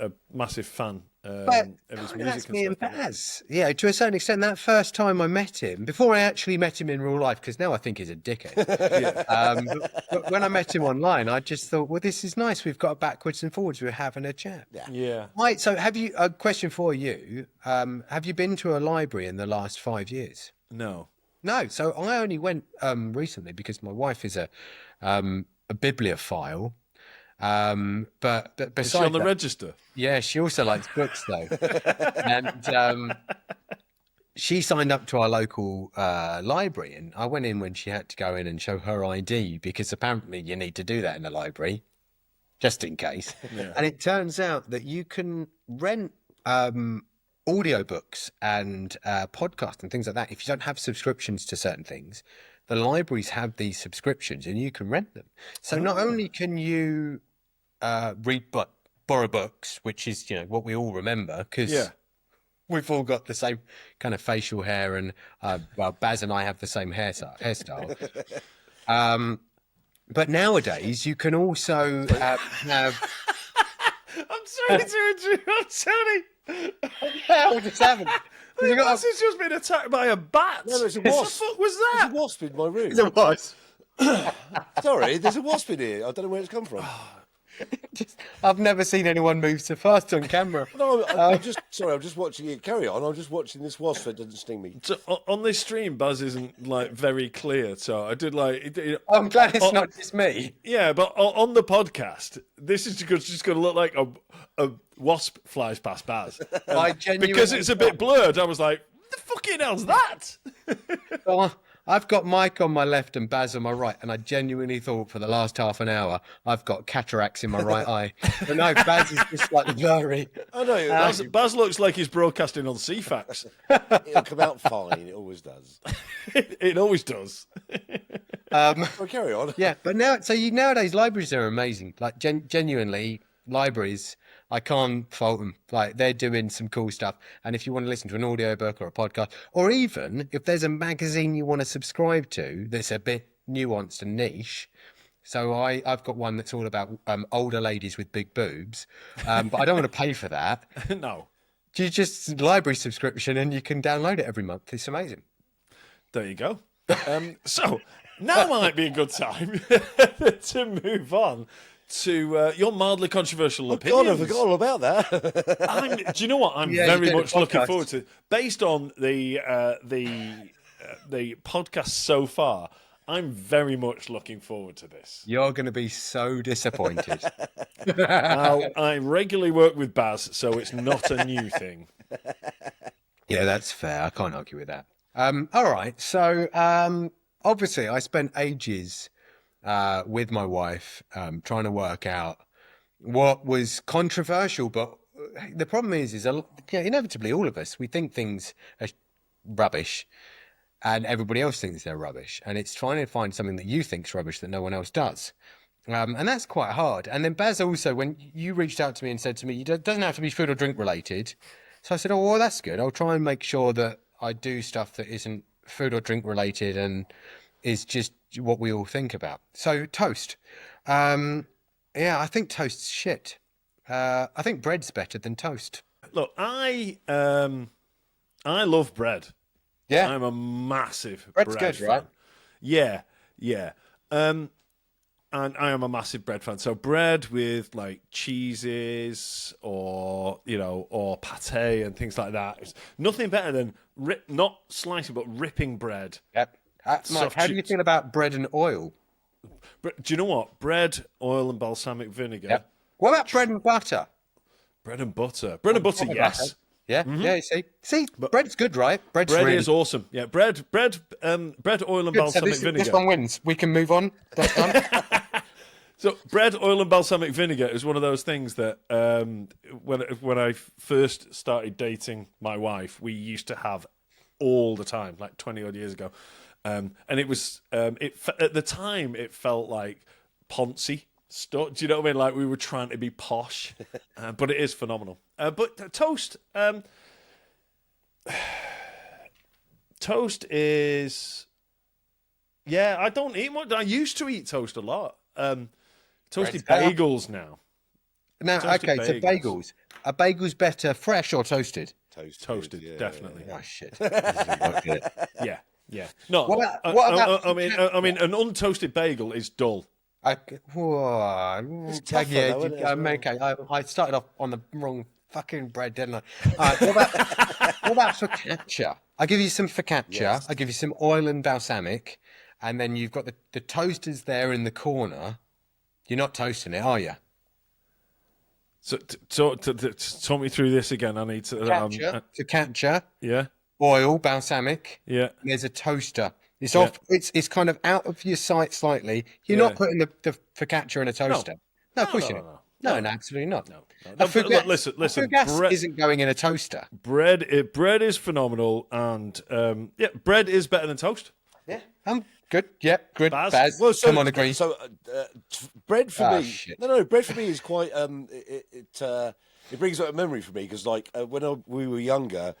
a massive fan of his music. That's me and Baz. Yeah, to a certain extent, that first time I met him, before I actually met him in real life, because now I think he's a dickhead. But when I met him online, I just thought, well, this is nice. We've got backwards and forwards. We're having a chat. Yeah. Right. So, a question for you? Have you been to a library in the last 5 years? No. No. So I only went recently because my wife is a bibliophile. But besides, is she on the register? Yeah, she also likes books though, and she signed up to our local library, and I went in when she had to go in and show her ID because apparently you need to do that in a library, just in case. Yeah. And it turns out that you can rent audiobooks and podcasts and things like that if you don't have subscriptions to certain things. The libraries have these subscriptions and you can rent them. So not only can you read but borrow books, which is what we all remember because we've all got the same kind of facial hair and Baz and I have the same hairstyle. But nowadays you can also have. I'm sorry to interrupt. I'm sorry. What just happened? Baz has just been attacked by a bat. No, there's a wasp. What the fuck was that? There's a wasp in my room. There was. Sorry, there's a wasp in here. I don't know where it's come from. I've never seen anyone move so fast on camera. No, I'm just sorry. I'm just watching it. Carry on. I'm just watching this wasp so it doesn't sting me. So, on this stream, Buzz isn't very clear. So I did I'm glad it's not just me. Yeah, but on the podcast, this is just going to look like a wasp flies past Baz. Because it's a bit blurred. I was like, "The fucking hell's that?" Well, I've got Mike on my left and Baz on my right, and I genuinely thought for the last half an hour I've got cataracts in my right eye. But no, Baz is just slightly blurry. I know. Baz looks like he's broadcasting on CFAX. It'll come out fine. It always does. It always does. Well, carry on. Yeah, but nowadays libraries are amazing. Like genuinely, libraries, I can't fault them. Like they're doing some cool stuff. And if you want to listen to an audiobook or a podcast, or even if there's a magazine you want to subscribe to that's a bit nuanced and niche. So I've got one that's all about older ladies with big boobs, but I don't want to pay for that. No. You just library subscription and you can download it every month. It's amazing. There you go. So now might be a good time to move on to your mildly controversial opinions. God, I forgot all about that. Do you know what? I'm Yeah, very you did a much looking podcast. forward to. Based on the podcast so far, I'm very much looking forward to this. You're going to be so disappointed. I regularly work with Baz, so it's not a new thing. Yeah, that's fair. I can't argue with that. All right. So obviously, I spent ages with my wife trying to work out what was controversial. But the problem is inevitably all of us, we think things are rubbish and everybody else thinks they're rubbish. And it's trying to find something that you think's rubbish that no one else does. And that's quite hard. And then Baz also, when you reached out to me and said to me, it doesn't have to be food or drink related. So I said, oh, well, that's good. I'll try and make sure that I do stuff that isn't food or drink related and is just what we all think about. So toast. Yeah, I think toast's shit. I think bread's better than toast. Look, I love bread. Yeah. I'm a massive Bread's bread good, fan. right? Yeah. And I am a massive bread fan. So bread with like cheeses or pate and things like that. It's nothing better than not slicing but ripping bread. Yep. Mike, Soft how do you chips. feel about bread and oil? Do you know what? Bread, oil, and balsamic vinegar. Yep. What about bread and butter? Bread and butter. Bread and butter, yes. Yeah, yeah. See, bread's good, right? Bread really is awesome. Yeah, bread, oil, and good. So balsamic vinegar. this one wins. We can move on. That's done. So bread, oil, and balsamic vinegar is one of those things that when I first started dating my wife, we used to have all the time, like 20 odd years ago, and it was at the time it felt like poncy stuff. Do you know what I mean? Like we were trying to be posh, but it is phenomenal. But toast, toast is, yeah. I don't eat much. I used to eat toast a lot. Toasted bagels now. Now, Toasted okay, so bagels. Are bagels better fresh or toasted? Toasted, yeah. definitely. Oh shit! This is not good. Yeah. No, What about- I mean, an untoasted bagel is dull. Okay. tougher though, isn't it, as well? Okay. I started off on the wrong fucking bread, didn't I? What about focaccia? I'll give you some focaccia. Yes. I'll give you some oil and balsamic. And then you've got the toasters there in the corner. You're not toasting it, are you? So, talk me through this again. I need to. Focaccia, Yeah, oil, balsamic. yeah. There's a toaster. It's off. It's kind of out of your sight slightly. You're not putting the focaccia in a toaster. No, of course you're not. No, absolutely not. No. A But look, listen. fougasse isn't going in a toaster. Bread is phenomenal, and bread is better than toast. Yeah, good. Yep, good. Baz? Baz, come on, agree. So bread for me. Shit. No, bread for me is quite. It brings up a memory for me because, like, when we were younger,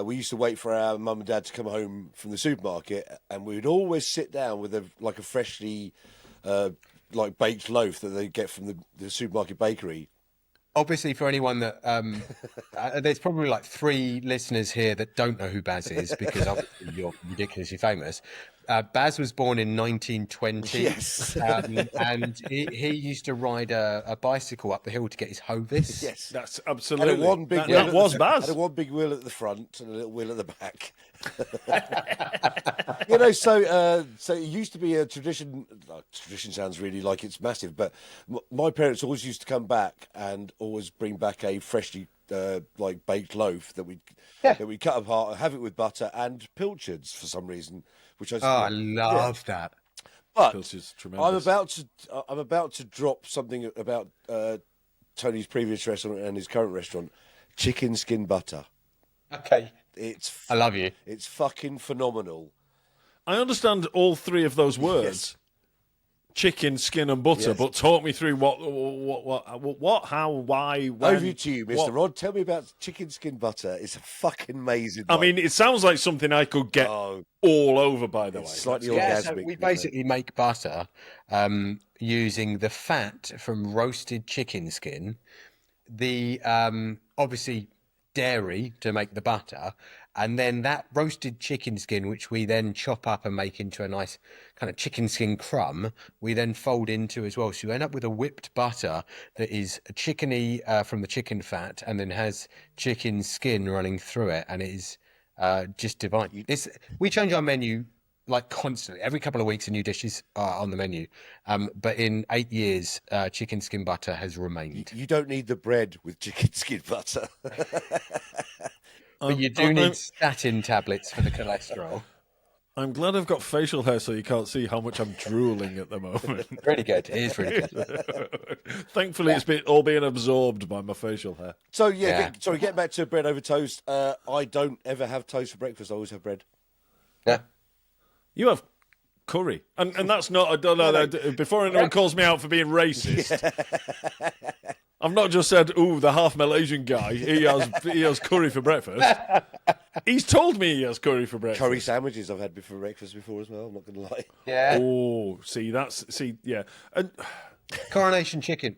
we used to wait for our mum and dad to come home from the supermarket, and we would always sit down with a freshly baked loaf that they get from the supermarket bakery. Obviously, for anyone that there's probably like 3 listeners here that don't know who Baz is because obviously you're ridiculously famous. Baz was born in 1920. Yes. And he used to ride a bicycle up the hill to get his hovis. Yes, That's absolutely. Had a one big that, wheel that at was the, Baz. Had a one big wheel at the front and a little wheel at the back. So it used to be a tradition. Tradition sounds really like it's massive, but my parents always used to come back and always bring back a freshly like baked loaf that we cut apart and have it with butter and pilchards for some reason, which I love that. But Pilchards, tremendous. I'm about to drop something about Tony's previous restaurant and his current restaurant, chicken skin butter. Okay. I love you. It's fucking phenomenal. I understand all three of those words. Yes. Chicken, skin, and butter. Yes. But talk me through what, how, why, when. Over to you, Mr. what? Rod. Tell me about chicken skin butter. It's a fucking amazing. I mean, it sounds like something I could get all over. By the way, slightly Yeah, orgasmic. so we basically make butter using the fat from roasted chicken skin, the obviously dairy to make the butter, and then that roasted chicken skin, which we then chop up and make into a nice kind of chicken skin crumb, we then fold into as well. So you end up with a whipped butter that is chickeny from the chicken fat and then has chicken skin running through it, and it is just divine. We change our menu like constantly. Every couple of weeks, a new dishes are on the menu. But in 8 years, chicken skin butter has remained. You don't need the bread with chicken skin butter. But you do need statin tablets for the cholesterol. I'm glad I've got facial hair so you can't see how much I'm drooling at the moment. Really good. It is really good. Thankfully, it's all being absorbed by my facial hair. So, getting back to bread over toast. I don't ever have toast for breakfast. I always have bread. Yeah. You have curry. And that's not, I don't know, before anyone calls me out for being racist, I've not just said, ooh, the half Malaysian guy, he has curry for breakfast. He's told me he has curry for breakfast. Curry sandwiches I've had for breakfast before as well, I'm not going to lie. Yeah. Oh, yeah. And Coronation chicken.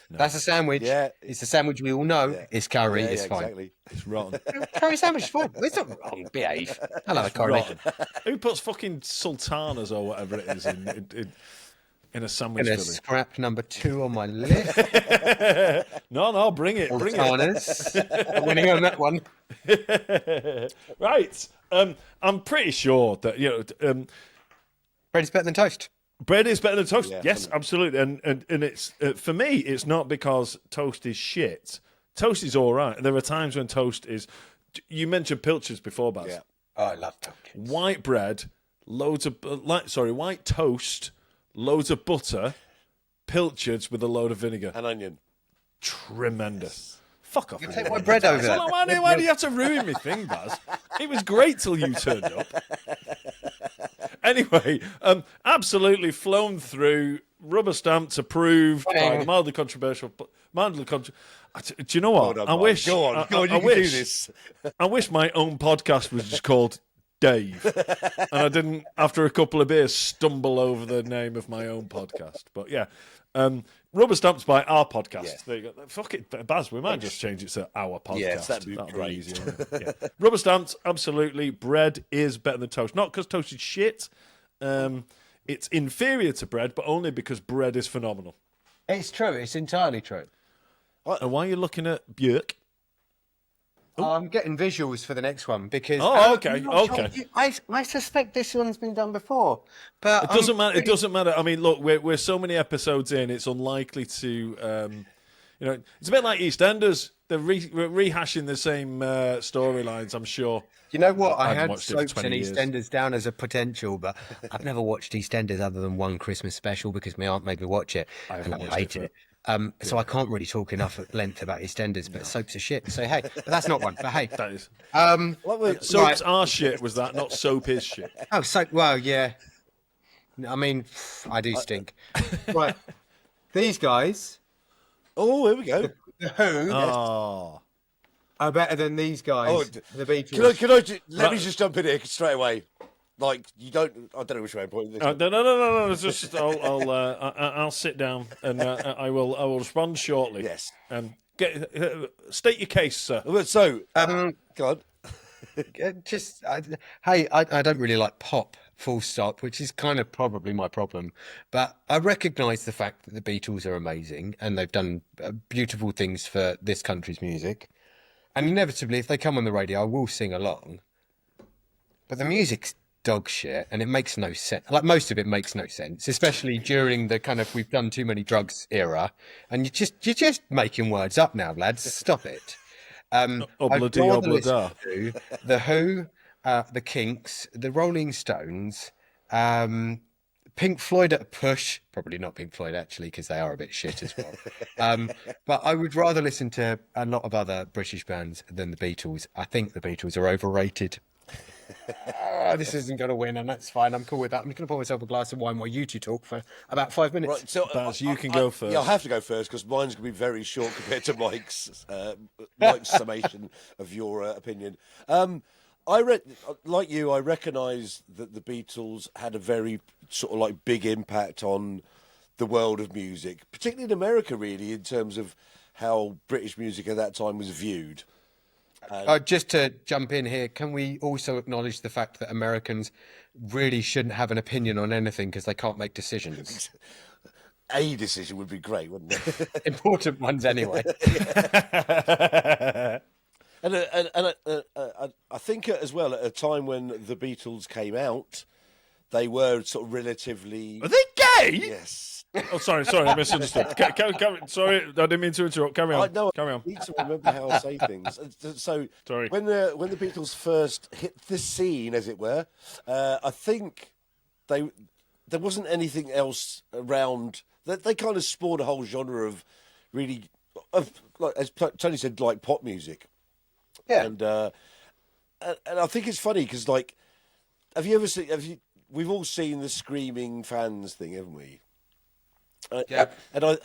No. That's a sandwich. Yeah. It's a sandwich we all know. Yeah. It's curry. Yeah, it's fine. Exactly. It's rotten. Curry sandwich is fine. It's not wrong. Behave. I love a coronation. Who puts fucking sultanas or whatever it is in a sandwich filling? Scrap number 2 on my list. No, bring it. Sultanas. I'm winning on that one. Right. I'm pretty sure that bread is better than toast. Bread is better than toast. Yeah, yes, absolutely. And it's for me, it's not because toast is shit. Toast is all right. There are times when toast is. You mentioned pilchards before, Baz. Yeah. Oh, I love pilchards. White bread, white toast, loads of butter, pilchards with a load of vinegar and onion. Tremendous. Fuck off. You take my bread over there. Why do you have to ruin my thing, Baz? It was great till you turned up. Anyway, absolutely flown through, rubber stamped, approved by the mildly controversial. Do you know what? On, I wish. Go on, you can do this. I wish my own podcast was just called Dave, and I didn't, after a couple of beers, stumble over the name of my own podcast. But yeah, rubber stamped by our podcast. Yeah. There you go. Fuck it, Baz. We might just change it to our podcast. Yes, that'd be great. easier. Yeah. Rubber stamped. Absolutely, bread is better than toast. Not because toast is shit. It's inferior to bread, but only because bread is phenomenal. It's true. It's entirely true. And why are you looking at Björk? I'm getting visuals for the next one because. Okay. I suspect this one's been done before, but it doesn't matter. It doesn't matter. I mean, look, we're so many episodes in. It's unlikely to. It's a bit like EastEnders. They're rehashing the same storylines. I'm sure. You know what? I hadn't had Soaps and EastEnders down as a potential, but I've never watched EastEnders other than one Christmas special because my aunt made me watch it, and I hated it. So I can't really talk enough at length about EastEnders, but soaps are shit. So hey, but that's not one. But hey, that is. Soaps are shit. Was that not soap is shit? Oh, soap. Well, yeah. I mean, I do stink. Right, these guys. Oh, here we go. The Who. Oh. Are better than these guys. Oh, the Beatles. Can I let me just jump in here straight away. Like you don't. I don't know which way I'm pointing this. No. It's just I'll sit down and I will respond shortly. Yes. State your case, sir. So, go on. I don't really like pop. Full stop, which is kind of probably my problem. But I recognise the fact that the Beatles are amazing and they've done beautiful things for this country's music. And inevitably, if they come on the radio, I will sing along. But the music's dog shit, and it makes no sense. Like most of it makes no sense, especially during the kind of we've done too many drugs era, and you're just making words up now, lads. Stop it. I'd rather listen to The Who, The Kinks, The Rolling Stones, Pink Floyd at a push. Probably not Pink Floyd, actually, because they are a bit shit as well. But I would rather listen to a lot of other British bands than the Beatles. I think the Beatles are overrated. This isn't going to win, and that's fine. I'm cool with that. I'm just going to pour myself a glass of wine while you two talk for about 5 minutes. Right, so Baz, you can go first. Yeah, I'll have to go first because mine's going to be very short compared to Mike's summation of your opinion. I recognise that the Beatles had a very sort of like big impact on the world of music, particularly in America, really, in terms of how British music at that time was viewed. Just to jump in here, can we also acknowledge the fact that Americans really shouldn't have an opinion on anything because they can't make decisions? A decision would be great, wouldn't it? Important ones, anyway. And I think as well, at a time when the Beatles came out, they were sort of relatively... Are they gay? Yes. Oh, sorry, I misunderstood. Sorry, I didn't mean to interrupt. Carry on. Carry on. I need to remember how I say things. So, sorry. When the Beatles first hit the scene, as it were, I think there wasn't anything else around. They kind of spawned a whole genre of really, like as Tony said, like pop music. Yeah. And I think it's funny because, like, have you ever seen? We've all seen the screaming fans thing, haven't we? Yeah. And I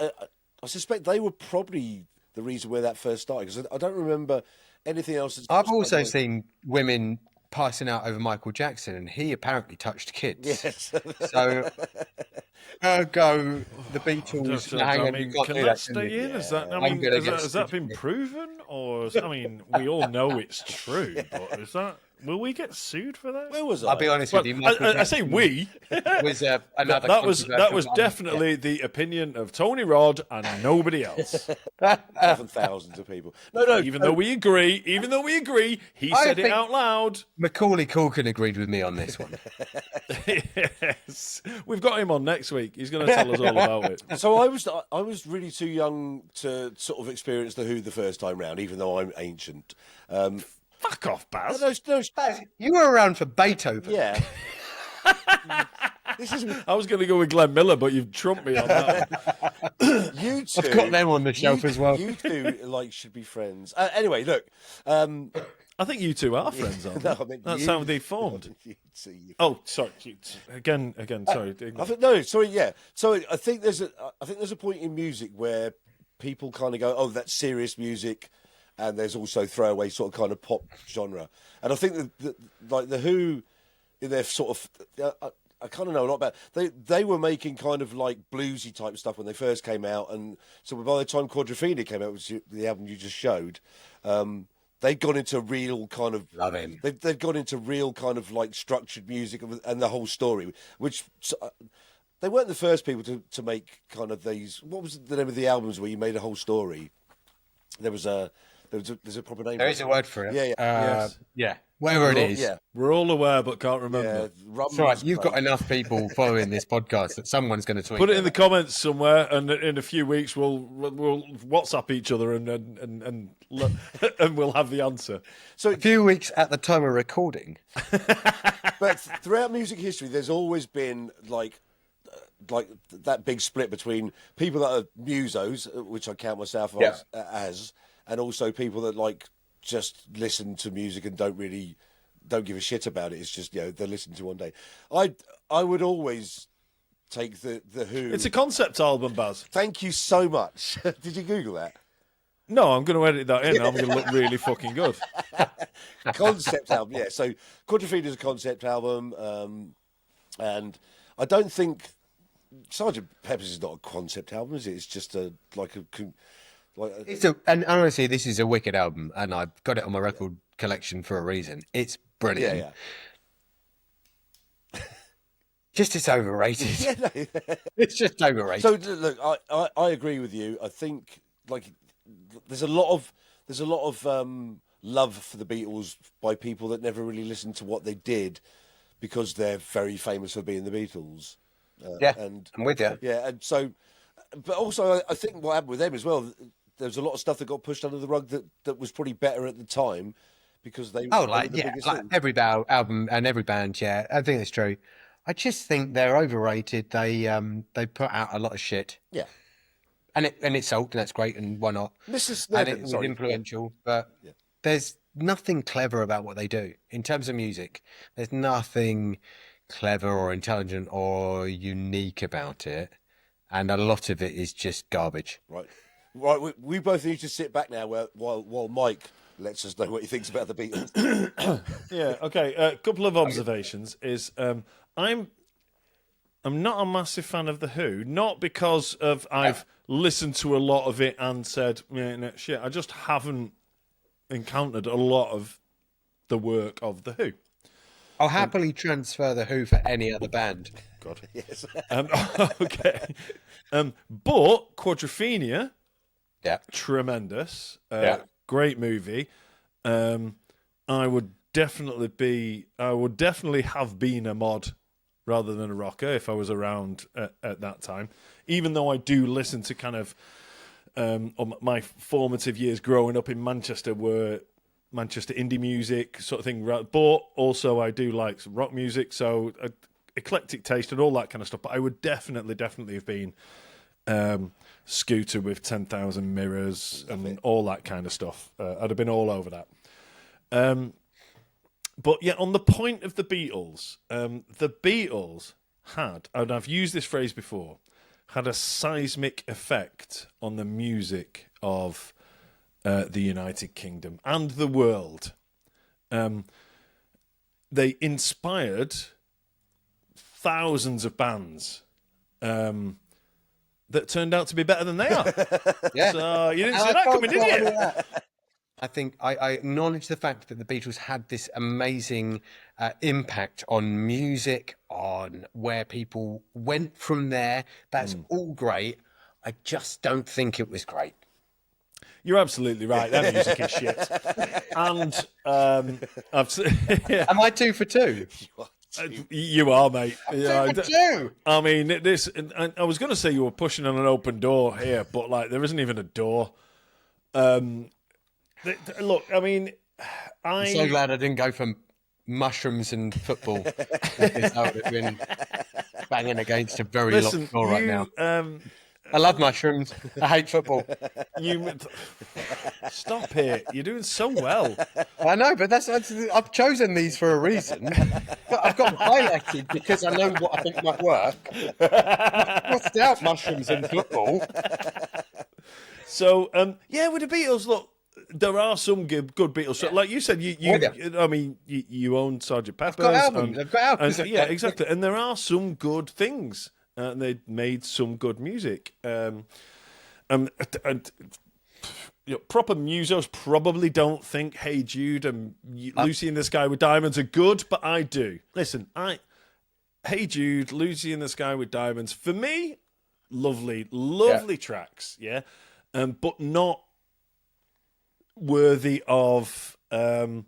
suspect they were probably the reason where that first started because I don't remember anything else. I've also seen women passing out over Michael Jackson, and he apparently touched kids. Yes. So, go the Beatles. Can that stay in? Has that been proven? Or we all know it's true, but is that? Will we get sued for that? Where was I? I'll be honest with you. I say we. Was another that was definitely the opinion of Tony Rod and nobody else. Thousands of people. No. Even though we agree, he said it out loud. Macaulay Culkin agreed with me on this one. Yes, we've got him on next week. He's going to tell us all about it. So I was really too young to sort of experience the Who the first time round, even though I'm ancient. Fuck off, Baz. No, Baz, you were around for Beethoven. yeah. I was going to go with Glenn Miller, but you've trumped me on that. You two, I've got them on the shelf as well. You two should be friends. Anyway, look. I think you two are friends, aren't you? No, I meant That's you. how they formed. Oh, sorry. Again. Sorry. So I think there's a point in music where people kind of go, "Oh, that's serious music," and there's also throwaway sort of kind of pop genre. And I think that like the Who, in their sort of, I kind of know a lot about. They were making kind of like bluesy type stuff when they first came out, and so by the time Quadrophenia came out, which is the album you just showed. They'd gone into real kind of... Love him. They'd gone into real kind of like structured music and the whole story, which... They weren't the first people to make kind of these... What was the name of the albums where you made a whole story? There's a proper name. There is a word for it. Yeah. Yes. Yeah. Wherever it is. Yeah. We're all aware, but can't remember. Yeah, It's all right. You've got enough people following this podcast that someone's going to tweet. Put it in the comments somewhere, and in a few weeks we'll WhatsApp each other and we'll have the answer. So a few weeks at the time of recording. But throughout music history, there's always been like that big split between people that are musos, which I count myself as, and also people that like just listen to music and don't give a shit about it. It's just, they listen to one day. I would always take the Who. It's a concept album, Baz. Thank you so much. Did you Google that? No, I'm going to edit that in. I'm going to look really fucking good. Concept album, yeah. So Quadrophenia is a concept album, and I don't think Sgt. Pepper's is not a concept album, is it? It's just and honestly, this is a wicked album, and I've got it on my record collection for a reason. It's brilliant. Yeah. Just it's overrated. It's just overrated. So look, I agree with you. I think like there's a lot of love for the Beatles by people that never really listened to what they did, because they're very famous for being the Beatles. I'm with you. Yeah, and so, but also I think what happened with them as well, there's a lot of stuff that got pushed under the rug that was probably better at the time because they Oh, were like the yeah, biggest like thing. every album and every band. Yeah, I think it's true. I just think they're overrated. They put out a lot of shit. Yeah. And it sold, and that's great, and why not? Mrs. And Snedden, it was sorry. influential, but Yeah. there's nothing clever about what they do in terms of music. There's nothing clever or intelligent or unique about it, and a lot of it is just garbage. Right. We both need to sit back now while Mike lets us know what he thinks about the Beatles. Yeah. Okay. A couple of observations is I'm not a massive fan of The Who, not because of I've listened to a lot of it and said, yeah, no, shit. I just haven't encountered a lot of the work of The Who. I'll happily transfer The Who for any other band. God. Yes. Okay. But Quadrophenia, Yeah. tremendous. Yeah. Great movie. I would definitely have been a mod rather than a rocker if I was around at that time. Even though I do listen to kind of my formative years growing up in Manchester were Manchester indie music sort of thing, but also I do like some rock music, so eclectic taste and all that kind of stuff. But I would definitely have been Scooter with 10,000 Mirrors and all that kind of stuff. I'd have been all over that. But yeah, on the point of the Beatles had, and I've used this phrase before, had a seismic effect on the music of the United Kingdom and the world. They inspired thousands of bands that turned out to be better than they are. Yeah. So you didn't see that coming, did you? I think I acknowledge the fact that the Beatles had this amazing impact on music, on where people went from there. That's all great. I just don't think it was great. You're absolutely right. That music is shit. And Am I 2 for 2? You are, mate. Two for two. I mean, this. I was going to say you were pushing on an open door here, but like there isn't even a door. Look, I mean, I'm so glad I didn't go for mushrooms and football. Because I would have been banging against a very locked door right now. I love mushrooms. I hate football. Stop it. You're doing so well. I know, but I've chosen these for a reason. But I've got them highlighted because I know what I think might work. I've crossed out mushrooms and football. So, yeah, with the Beatles, look, there are some good Beatles. So, like you said, you own Sgt. Pepper's. I've got albums. Yeah, exactly. And there are some good things. And they made some good music. And proper musos probably don't think Hey Jude and Lucy in the Sky with Diamonds are good, but I do. Listen, Hey Jude, Lucy in the Sky with Diamonds, for me, lovely tracks, yeah, but not worthy of 50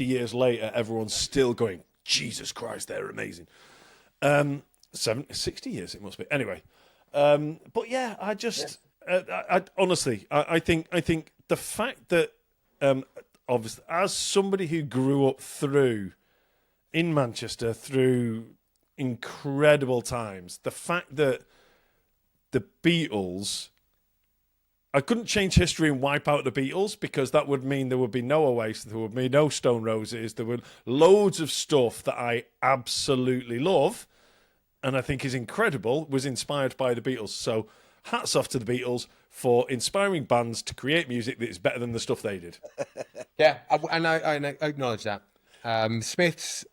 years later, everyone's still going, Jesus Christ, they're amazing. 60 years it must be. Anyway, but yeah, I just, I honestly, I think the fact that, obviously, as somebody who grew up in Manchester through incredible times, the fact that the Beatles, I couldn't change history and wipe out the Beatles because that would mean there would be no Oasis, there would be no Stone Roses, there were loads of stuff that I absolutely love and I think is incredible, was inspired by the Beatles. So hats off to the Beatles for inspiring bands to create music that is better than the stuff they did. Yeah, and I acknowledge that. Smiths,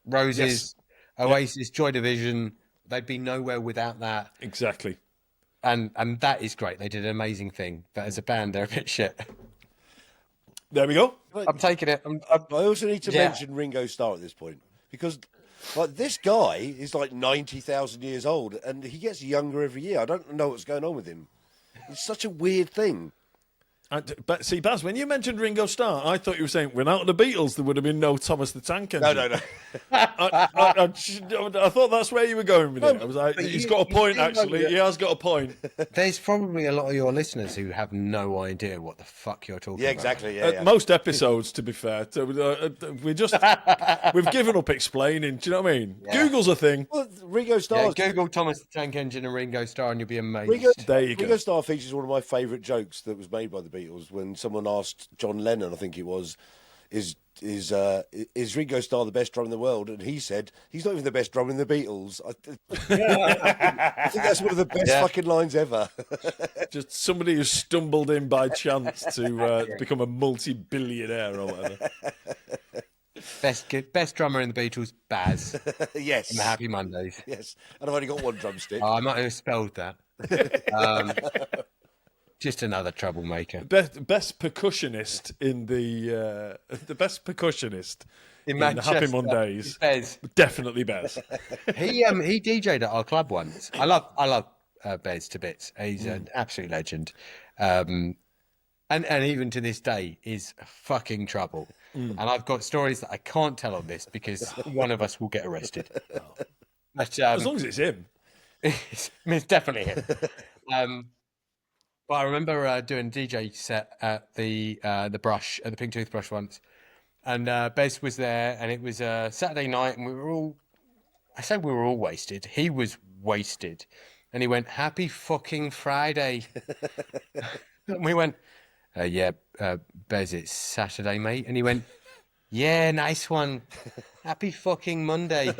Roses, Oasis, Joy Division, they'd be nowhere without that. Exactly. And that is great. They did an amazing thing. But as a band, they're a bit shit. There we go. I'm taking it. I also need to mention Ringo Starr at this point because like this guy is like 90,000 years old and he gets younger every year. I don't know what's going on with him. It's such a weird thing. But see, Baz, when you mentioned Ringo Starr, I thought you were saying without the Beatles there would have been no Thomas the Tank Engine. No. I thought that's where you were going with it. I was like, he's got a point, actually. He has got a point. There's probably a lot of your listeners who have no idea what the fuck you're talking Yeah, about. exactly. Yeah, Most episodes, to be fair, we've given up explaining. Do you know what I mean? Yeah. Google's a thing. Well, Ringo Starr. Yeah, Google Thomas the Tank Engine and Ringo Starr, and you'll be amazed. Ringo Starr features one of my favourite jokes that was made by the Beatles when someone asked John Lennon, I think it was, is Ringo Starr the best drummer in the world? And he said he's not even the best drummer in the Beatles. I think that's one of the best fucking lines ever. Just somebody who stumbled in by chance to become a multi-billionaire or whatever. Best drummer in the Beatles, Baz. Yes. And the Happy Mondays. Yes. And I've only got one drumstick. Oh, I might have spelled that. Just another troublemaker. Best percussionist in the best percussionist in the Happy Mondays. Bez. Definitely Bez. He DJ'd at our club once. I love Bez to bits. He's an absolute legend. And even to this day is fucking trouble. And I've got stories that I can't tell on this because one of us will get arrested. But, as long as it's him. it's definitely him. But I remember doing a DJ set at the Brush, at the Pink Toothbrush once. And Bez was there, and it was a Saturday night, and we were all wasted. He was wasted. And he went, "Happy fucking Friday." And we went, Bez, it's Saturday, mate. And he went, "Yeah, nice one. Happy fucking Monday."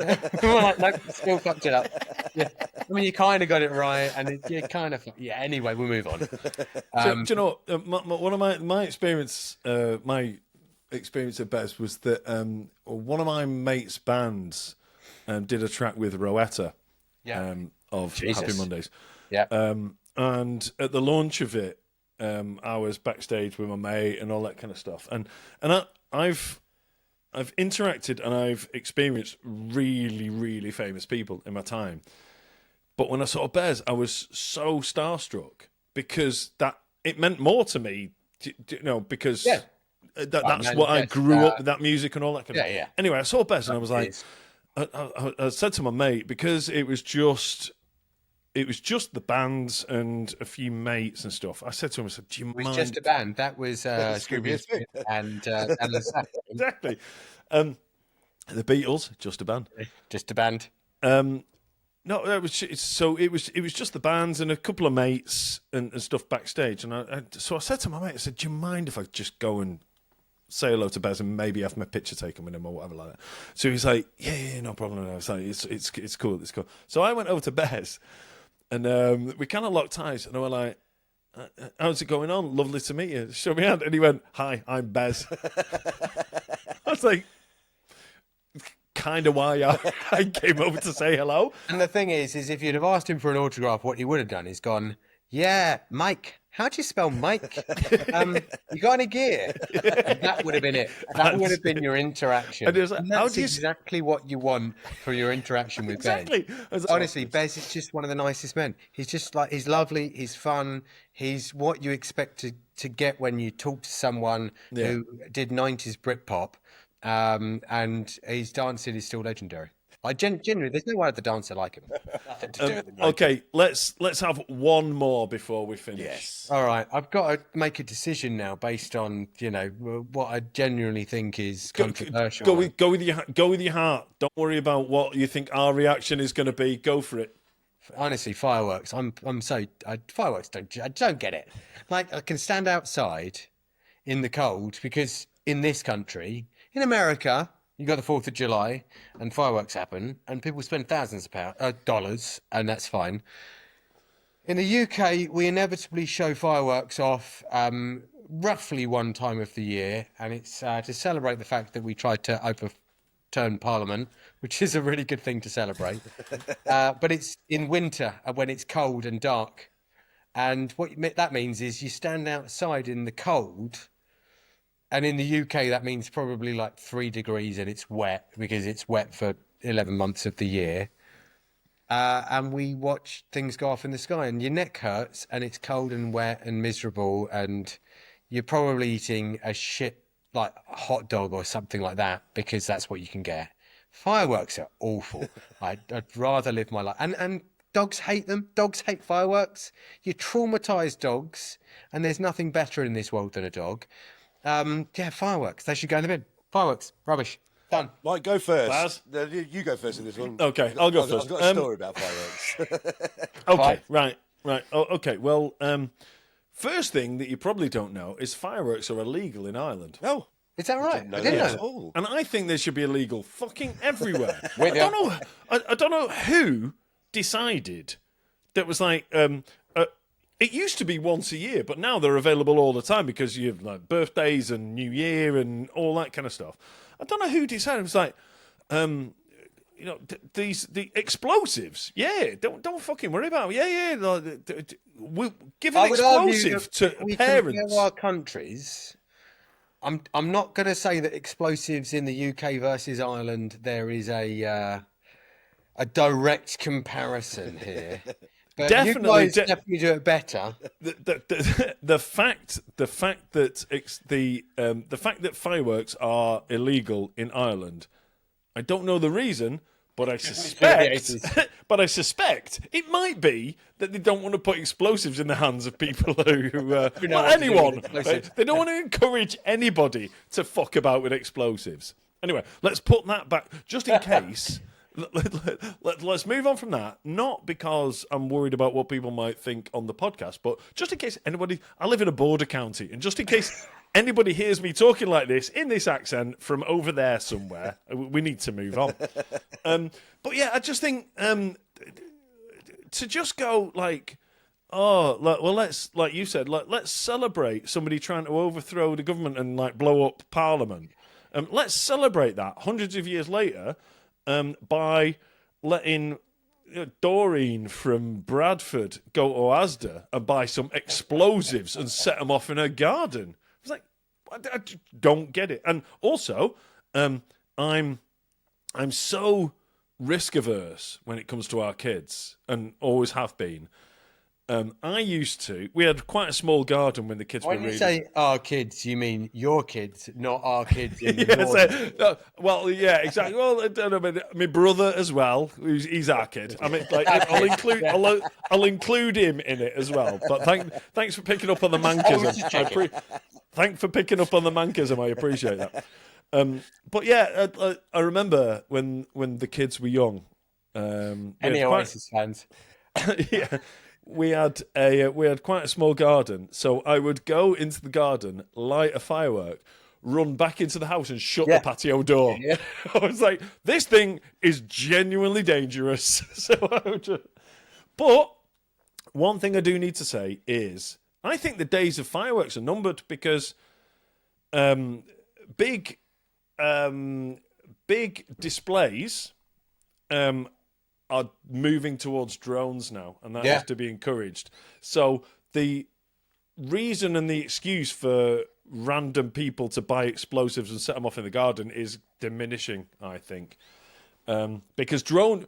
We were like, "Nope, still fucked it up." Yeah. I mean, you kind of got it right, and you kind of... Yeah, anyway, we'll move on. Do you know, one of my experience, my experience at Bez was that one of my mates' bands did a track with Rowetta of Jesus. Happy Mondays. Yeah. And at the launch of it, I was backstage with my mate and all that kind of stuff. And I've interacted and I've experienced really, really famous people in my time. But when I saw Bez, I was so starstruck because it meant more to me, because that's what I grew up with, that music and all that kind of stuff. Yeah. Anyway, I saw Bez and I was like, I said to my mate, because it was just the bands and a few mates and stuff. I said to him, I said, "Do you mind?" It was just a band. That was Scooby and the Sack. Exactly. The Beatles, just a band. Just a band. No, it was just the bands and a couple of mates and stuff backstage. And so I said to my mate, I said, "Do you mind if I just go and say hello to Bez and maybe have my picture taken with him or whatever like that?" So he's like, yeah, no problem. And I was like, it's cool, it's cool. So I went over to Bez and we kind of locked eyes and I was like, "How's it going on? Lovely to meet you. Show me hand." And he went, "Hi, I'm Bez." I was like, kind of why I came over to say hello. And the thing is if you'd have asked him for an autograph, what he would have done is gone, "Yeah, Mike. How do you spell Mike? You got any gear?" And that would have been it. That would have been your interaction. And it was like, and that's exactly what you want for your interaction with Exactly. Bez. Honestly, Bez is just one of the nicest men. He's just like, he's lovely, he's fun, he's what you expect to get when you talk to someone who did 90s Britpop, and his dancing is still legendary. I genuinely, there's no other dancer like him. Nothing to do with him. Okay, let's have one more before we finish. Yes. All right, I've got to make a decision now based on what I genuinely think is controversial. Go with your heart. Don't worry about what you think our reaction is going to be. Go for it. Honestly, fireworks. Fireworks. I don't get it. Like, I can stand outside in the cold because in this country, in America, you got the 4th of July and fireworks happen and people spend thousands of dollars, and that's fine. In the UK, we inevitably show fireworks off roughly one time of the year, and it's to celebrate the fact that we tried to overturn Parliament, which is a really good thing to celebrate. But it's in winter when it's cold and dark. And what that means is you stand outside in the cold. And in the UK, that means probably like 3 degrees and it's wet because it's wet for 11 months of the year. And we watch things go off in the sky and your neck hurts and it's cold and wet and miserable and you're probably eating a shit like a hot dog or something like that because that's what you can get. Fireworks are awful. I'd rather live my life. And dogs hate them. Dogs hate fireworks. You traumatize dogs, and there's nothing better in this world than a dog. Yeah, fireworks. They should go in the bin. Fireworks, rubbish. Done. Mike, go first. Baz? You go first in this one. Okay, I'll go first. I've got a story about fireworks. Okay, right. Oh, okay, well, first thing that you probably don't know is fireworks are illegal in Ireland. Oh, Is that right? I didn't know that. And I think they should be illegal fucking everywhere. With I you. don't know. I don't know who decided that was like. It used to be once a year, but now they're available all the time because you have like birthdays and New Year and all that kind of stuff. I don't know who decided. It was like, the explosives. Yeah, don't fucking worry about it. Yeah. We'll give an I would argue explosive that to we parents. compare our countries. I'm not going to say that explosives in the UK versus Ireland there is a direct comparison here. But Definitely, you guys definitely do it better. The fact that fireworks are illegal in Ireland, I don't know the reason, but I suspect it might be that they don't want to put explosives in the hands of people anyone. Right? They don't want to encourage anybody to fuck about with explosives. Anyway, let's put that back just in case. Let's move on from that. Not because I'm worried about what people might think on the podcast, but just in case anybody. I live in a border county, and just in case anybody hears me talking like this in this accent from over there somewhere, we need to move on. But yeah, I just think to just go like, let's, like you said, let's celebrate somebody trying to overthrow the government and like blow up Parliament. Let's celebrate that hundreds of years later. By letting Doreen from Bradford go to Asda and buy some explosives and set them off in her garden. It's like, I don't get it. And also, I'm so risk averse when it comes to our kids, and always have been. We had quite a small garden when the kids were When you say our kids, you mean your kids, not our kids in the north. Well, yeah, exactly. Well, I don't know, my brother as well. He's our kid. I mean, like, I'll include him in it as well. But thanks for picking up on the manchism. Thanks for picking up on the manchism. I appreciate that. But yeah, I remember when the kids were young. Any Oasis fans? Yeah. We had quite a small garden, so I would go into the garden, light a firework, run back into the house and shut the patio door. Yeah. I was like, this thing is genuinely dangerous. But one thing I do need to say is I think the days of fireworks are numbered because big displays are moving towards drones now, and that has to be encouraged. So the reason and the excuse for random people to buy explosives and set them off in the garden is diminishing, I think, because drone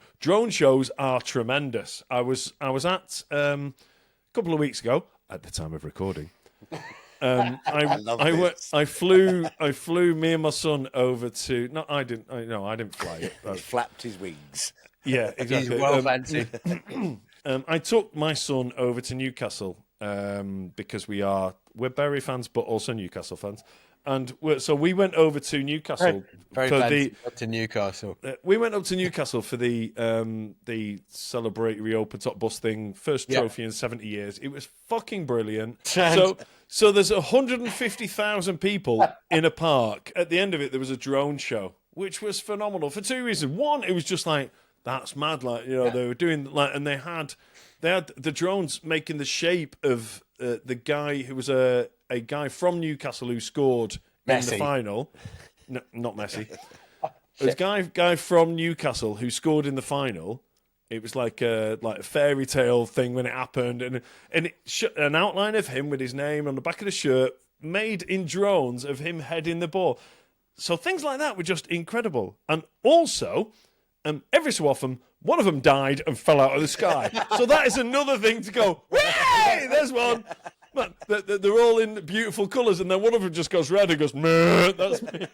shows are tremendous. I was at a couple of weeks ago at the time of recording. I flew me and my son over to. No, I didn't fly it. He flapped his wings. Yeah, exactly. He's well fancied. I took my son over to Newcastle because we're Bury fans, but also Newcastle fans, and so we went over to Newcastle to Newcastle. We went up to Newcastle for the celebratory open top bus thing, first trophy in 70 years. It was fucking brilliant. So there's 150,000 people in a park. At the end of it, there was a drone show, which was phenomenal for two reasons. One, it was just like, that's mad. Like, they were doing like, and they had the drones making the shape of the guy who was a guy from Newcastle who scored in the final. No, not Messi. It was a guy from Newcastle who scored in the final. It was like a fairy tale thing when it happened, and an outline of him with his name on the back of the shirt, made in drones of him heading the ball. So things like that were just incredible. And also, every so often, one of them died and fell out of the sky. So that is another thing to go, hey, there's one. Man, they're all in beautiful colours, and then one of them just goes red and goes, meh, that's me.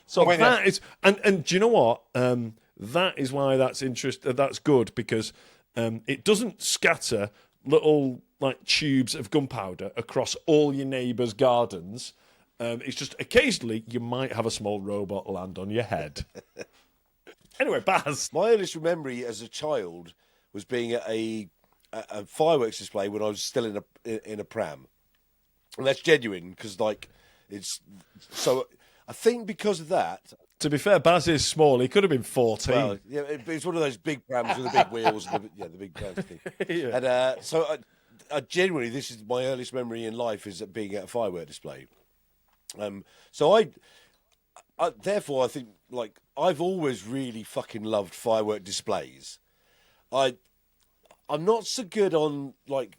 So that is, and do you know what? That is why that's that's good, because it doesn't scatter little like tubes of gunpowder across all your neighbours' gardens. It's just occasionally you might have a small robot land on your head. Anyway, Baz. My earliest memory as a child was being at a fireworks display when I was still in a pram, and that's genuine because like it's so. I think because of that. To be fair, Baz is small. He could have been 14. Well, yeah, it's one of those big prams with the big wheels, and the big prams thing. Yeah. And so, I genuinely, this is my earliest memory in life is being at a firework display. So therefore, I think like I've always really fucking loved firework displays. I'm not so good on like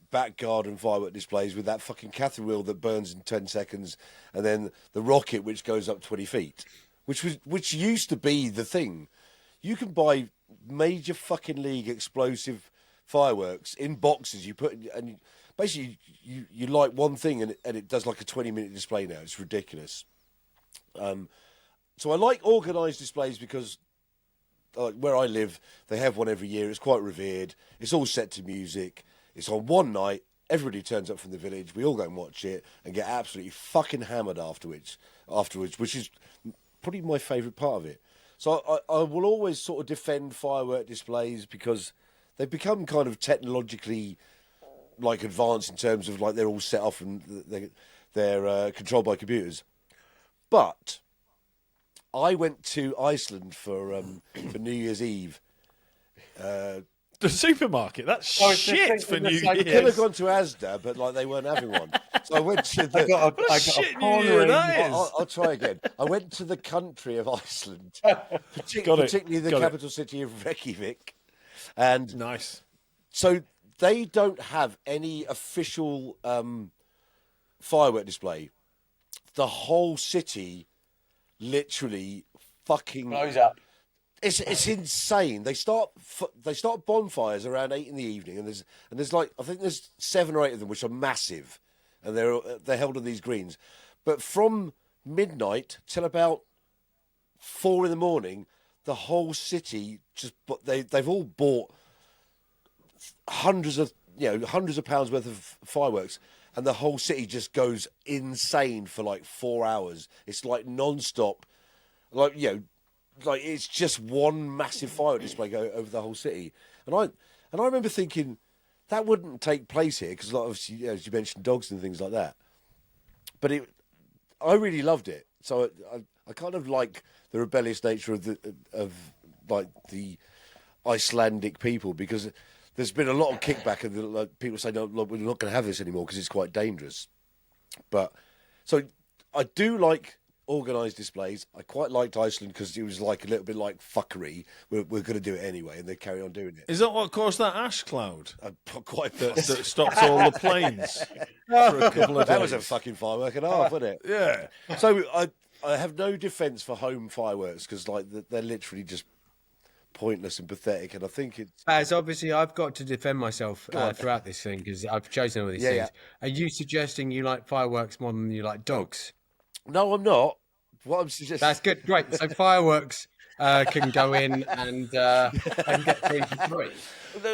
back garden firework displays with that fucking Catherine wheel that burns in 10 seconds, and then the rocket which goes up 20 feet. Which used to be the thing. You can buy major fucking league explosive fireworks in boxes. You put and basically you light one thing and it does like a 20-minute display now. It's ridiculous. So I like organised displays because where I live, they have one every year. It's quite revered. It's all set to music. It's on one night. Everybody turns up from the village. We all go and watch it and get absolutely fucking hammered afterwards, which is probably my favourite part of it. So I will always sort of defend firework displays because they've become kind of technologically like advanced in terms of like they're all set off and they're controlled by computers. But I went to Iceland for New Year's Eve. The supermarket? That's shit for New Year's. I could have gone to Asda, but like they weren't having one. So I went to the... I'll try again. I went to the country of Iceland, particularly the capital city of Reykjavik. And nice. So they don't have any official firework display. The whole city literally fucking... blows up. It's insane. They start bonfires around 8 in the evening, and there's like I think there's 7 or 8 of them which are massive, and they're held on these greens. But from midnight till about 4 in the morning, the whole city they've all bought hundreds of pounds worth of fireworks, and the whole city just goes insane for like 4 hours. It's like non-stop, like it's just one massive firework display go over the whole city. And I remember thinking that wouldn't take place here because, like, obviously, as you mentioned, dogs and things like that. But I really loved it. So I kind of like the rebellious nature of the Icelandic people, because there's been a lot of kickback and like, people say, no, look, we're not going to have this anymore because it's quite dangerous. But so I do like organised displays. I quite liked Iceland because it was like a little bit like fuckery. We're going to do it anyway, and they carry on doing it. Is that what caused that ash cloud? Quite that stopped all the planes for a couple of days. That was a fucking firework and a half, wasn't it? Yeah. So I have no defence for home fireworks because like they're literally just pointless and pathetic, and I think it's... As obviously I've got to defend myself throughout this thing because I've chosen all these things. Yeah. Are you suggesting you like fireworks more than you like dogs? No, I'm not. What I'm suggesting... That's good. Great. So fireworks can go in and get 3 for 3.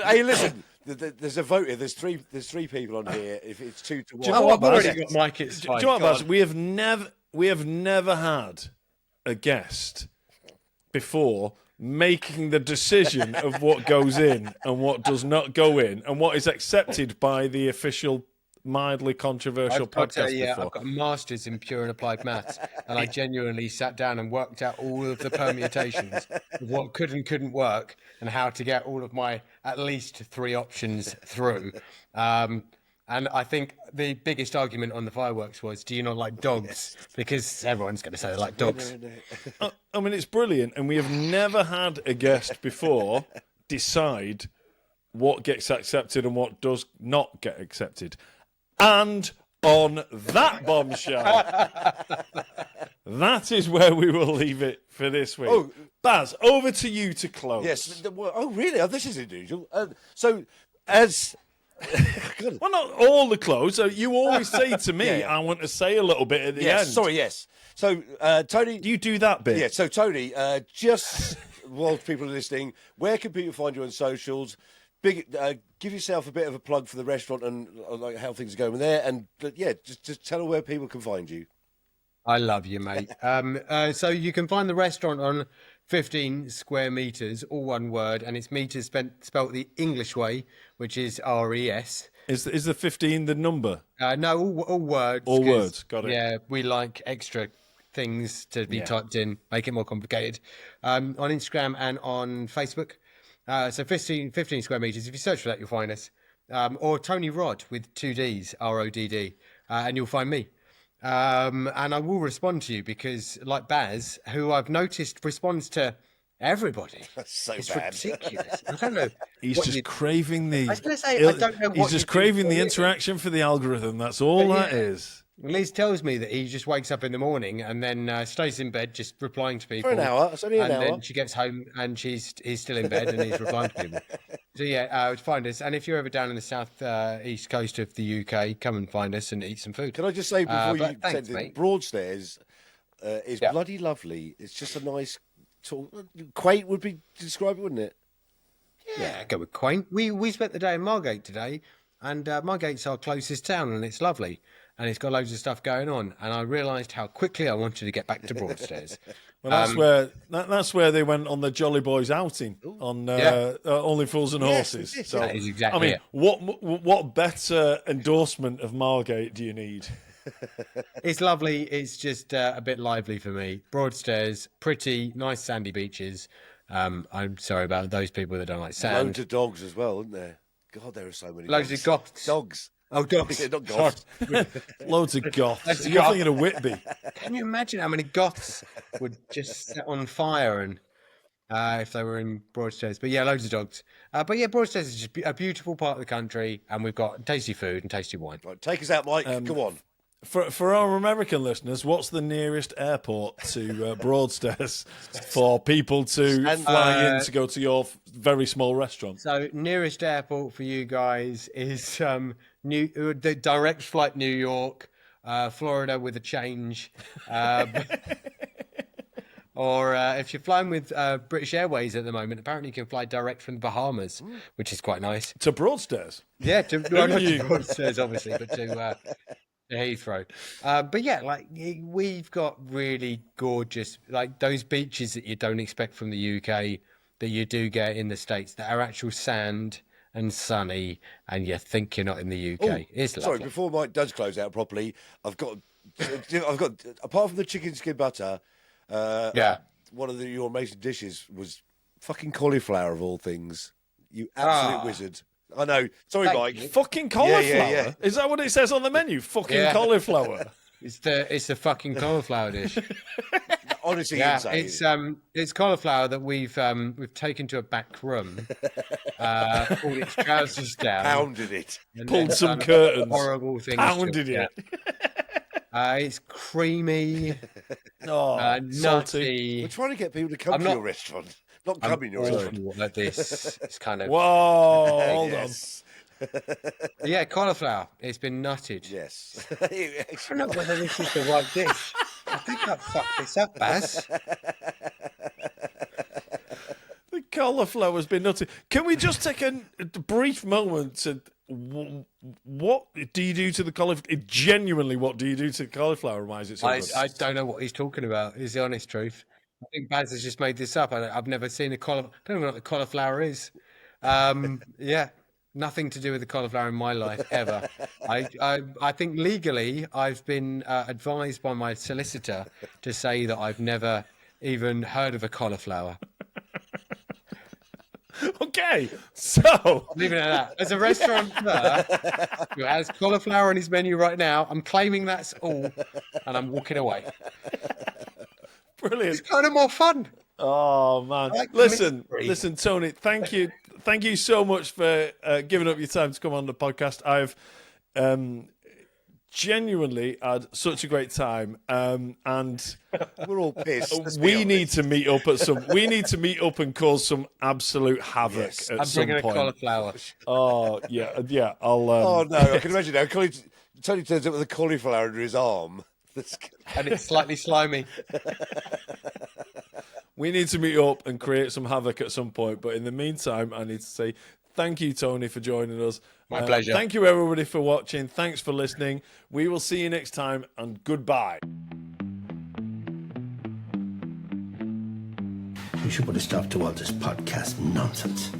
Hey, listen. There's a vote here. There's three people on here. If it's 2 to 1, Do you know what, I've already got Mike. It's fine. Do you know what, Baz? We have never had a guest before making the decision of what goes in and what does not go in and what is accepted by the official mildly controversial podcast before. I've got a master's in pure and applied maths, and I genuinely sat down and worked out all of the permutations of what could and couldn't work and how to get all of my at least 3 options through. And I think the biggest argument on the fireworks was, do you not like dogs? Because everyone's going to say they like dogs. I mean, it's brilliant, and we have never had a guest before decide what gets accepted and what does not get accepted. And on that bombshell, that is where we will leave it for this week. Oh, Baz, over to you to close. Yes. Oh, really? Oh, this is unusual. So, as Well, not all the clothes. So you always say to me, Yeah. I want to say a little bit at the Yes, end. sorry, yes. So, Tony... Do you do that bit? Yeah, so, Tony, just while people are listening, where can people find you on socials? Give yourself a bit of a plug for the restaurant and like how things are going there. And, just tell them where people can find you. I love you, mate. So you can find the restaurant on 15 square meters, all one word, and it's meters spelt the English way, which is RES. Is the 15 the number? No, all words. All words, got it. Yeah, we like extra things to be typed in, make it more complicated. On Instagram and on Facebook. So 15 square meters. If you search for that, you'll find us. Or Tony Rod with 2 Ds, RODD, and you'll find me. And I will respond to you because, like Baz, who I've noticed responds to everybody. That's so it's bad. ridiculous. I don't know. He's just craving the. I was going to say, I don't know what He's just you do craving the for a interaction for the algorithm. That's all that is. Liz tells me that he just wakes up in the morning and then stays in bed just replying to people For an hour. It's only an and hour. then she gets home and he's still in bed and he's replying to people. So find us. And if you're ever down in the south east coast of the UK, come and find us and eat some food. Can I just say before you but thanks, said mate. Broadstairs is bloody lovely. It's just a nice, quaint would be to describe it, wouldn't it? Yeah, go with quaint. We spent the day in Margate today, and Margate's our closest town, and it's lovely, and it's got loads of stuff going on. And I realised how quickly I wanted to get back to Broadstairs. Well, that's where they went on the Jolly Boys outing on Only Fools and Horses. Yes, So that is exactly I mean, what better endorsement of Margate do you need? It's lovely. It's just a bit lively for me. Broadstairs, pretty, nice sandy beaches. I'm sorry about those people that don't like sand. Loads of dogs as well, isn't there? God, there are so many Loads dogs. of goths. Dogs. Oh, dogs. Yeah, not goths. Loads of goths. Loads of You're goths. thinking of Whitby. Can you imagine how many goths would just set on fire and if they were in Broadstairs? But yeah, loads of dogs. But yeah, Broadstairs is just a beautiful part of the country, and we've got tasty food and tasty wine. Right, take us out, Mike. Come on. For our American listeners, what's the nearest airport to Broadstairs for people to fly in to go to your very small restaurant? So nearest airport for you guys is the direct flight New York, Florida with a change. Or if you're flying with British Airways at the moment, apparently you can fly direct from the Bahamas, which is quite nice. To Broadstairs? Yeah, well, not to Broadstairs, obviously, but to Heathrow. But yeah, like we've got really gorgeous, like those beaches that you don't expect from the UK that you do get in the States that are actual sand and sunny, and you think you're not in the UK. It's lovely. Sorry, before Mike does close out properly, I've got apart from the chicken skin butter, one of your amazing dishes was fucking cauliflower of all things. You absolute wizard. I know. Sorry, Mike. Fucking cauliflower? Yeah. Is that what it says on the menu? Fucking cauliflower. It's the fucking cauliflower dish. Honestly, insane. It's cauliflower that we've taken to a back room, pulled its trousers down, Pounded it, and pulled then some done curtains, horrible things. pounded it. It's creamy, salty. nutty. We're trying to get people to come to your restaurant, not come in your restaurant. Like this, it's kind of. Whoa, hold on. Yeah, cauliflower. It's been nutted. Yes. I don't know whether this is the right dish. I think I've fucked this up, Baz. The cauliflower's been nutty. Can we just take a brief moment to what do you do to the cauliflower? Genuinely, what do you do to the cauliflower? Why is it so good? I don't know what he's talking about, is the honest truth. I think Baz has just made this up. I've never seen a cauliflower. I don't know what the cauliflower is. Yeah. Nothing to do with the cauliflower in my life ever. I think legally I've been advised by my solicitor to say that I've never even heard of a cauliflower. Okay, so Leave it at that. As a restaurateur who has cauliflower on his menu right now, I'm claiming that's all, and I'm walking away. brilliant. It's kind of more fun. Oh man, listen, Tony. Thank you so much for giving up your time to come on the podcast. I've genuinely had such a great time, and We're all pissed. let's be we honest. need to meet up at some. We need to meet up and cause some absolute havoc Yes. at I'm some bringing a point. cauliflower. Oh yeah. I'll. Oh no, I can imagine now. Tony turns up with a cauliflower under his arm. And it's slightly slimy. We need to meet up and create some havoc at some point. But in the meantime, I need to say thank you, Tony, for joining us. My pleasure. Thank you, everybody, for watching. Thanks for listening. We will see you next time, and goodbye. We should put a stop to all this podcast nonsense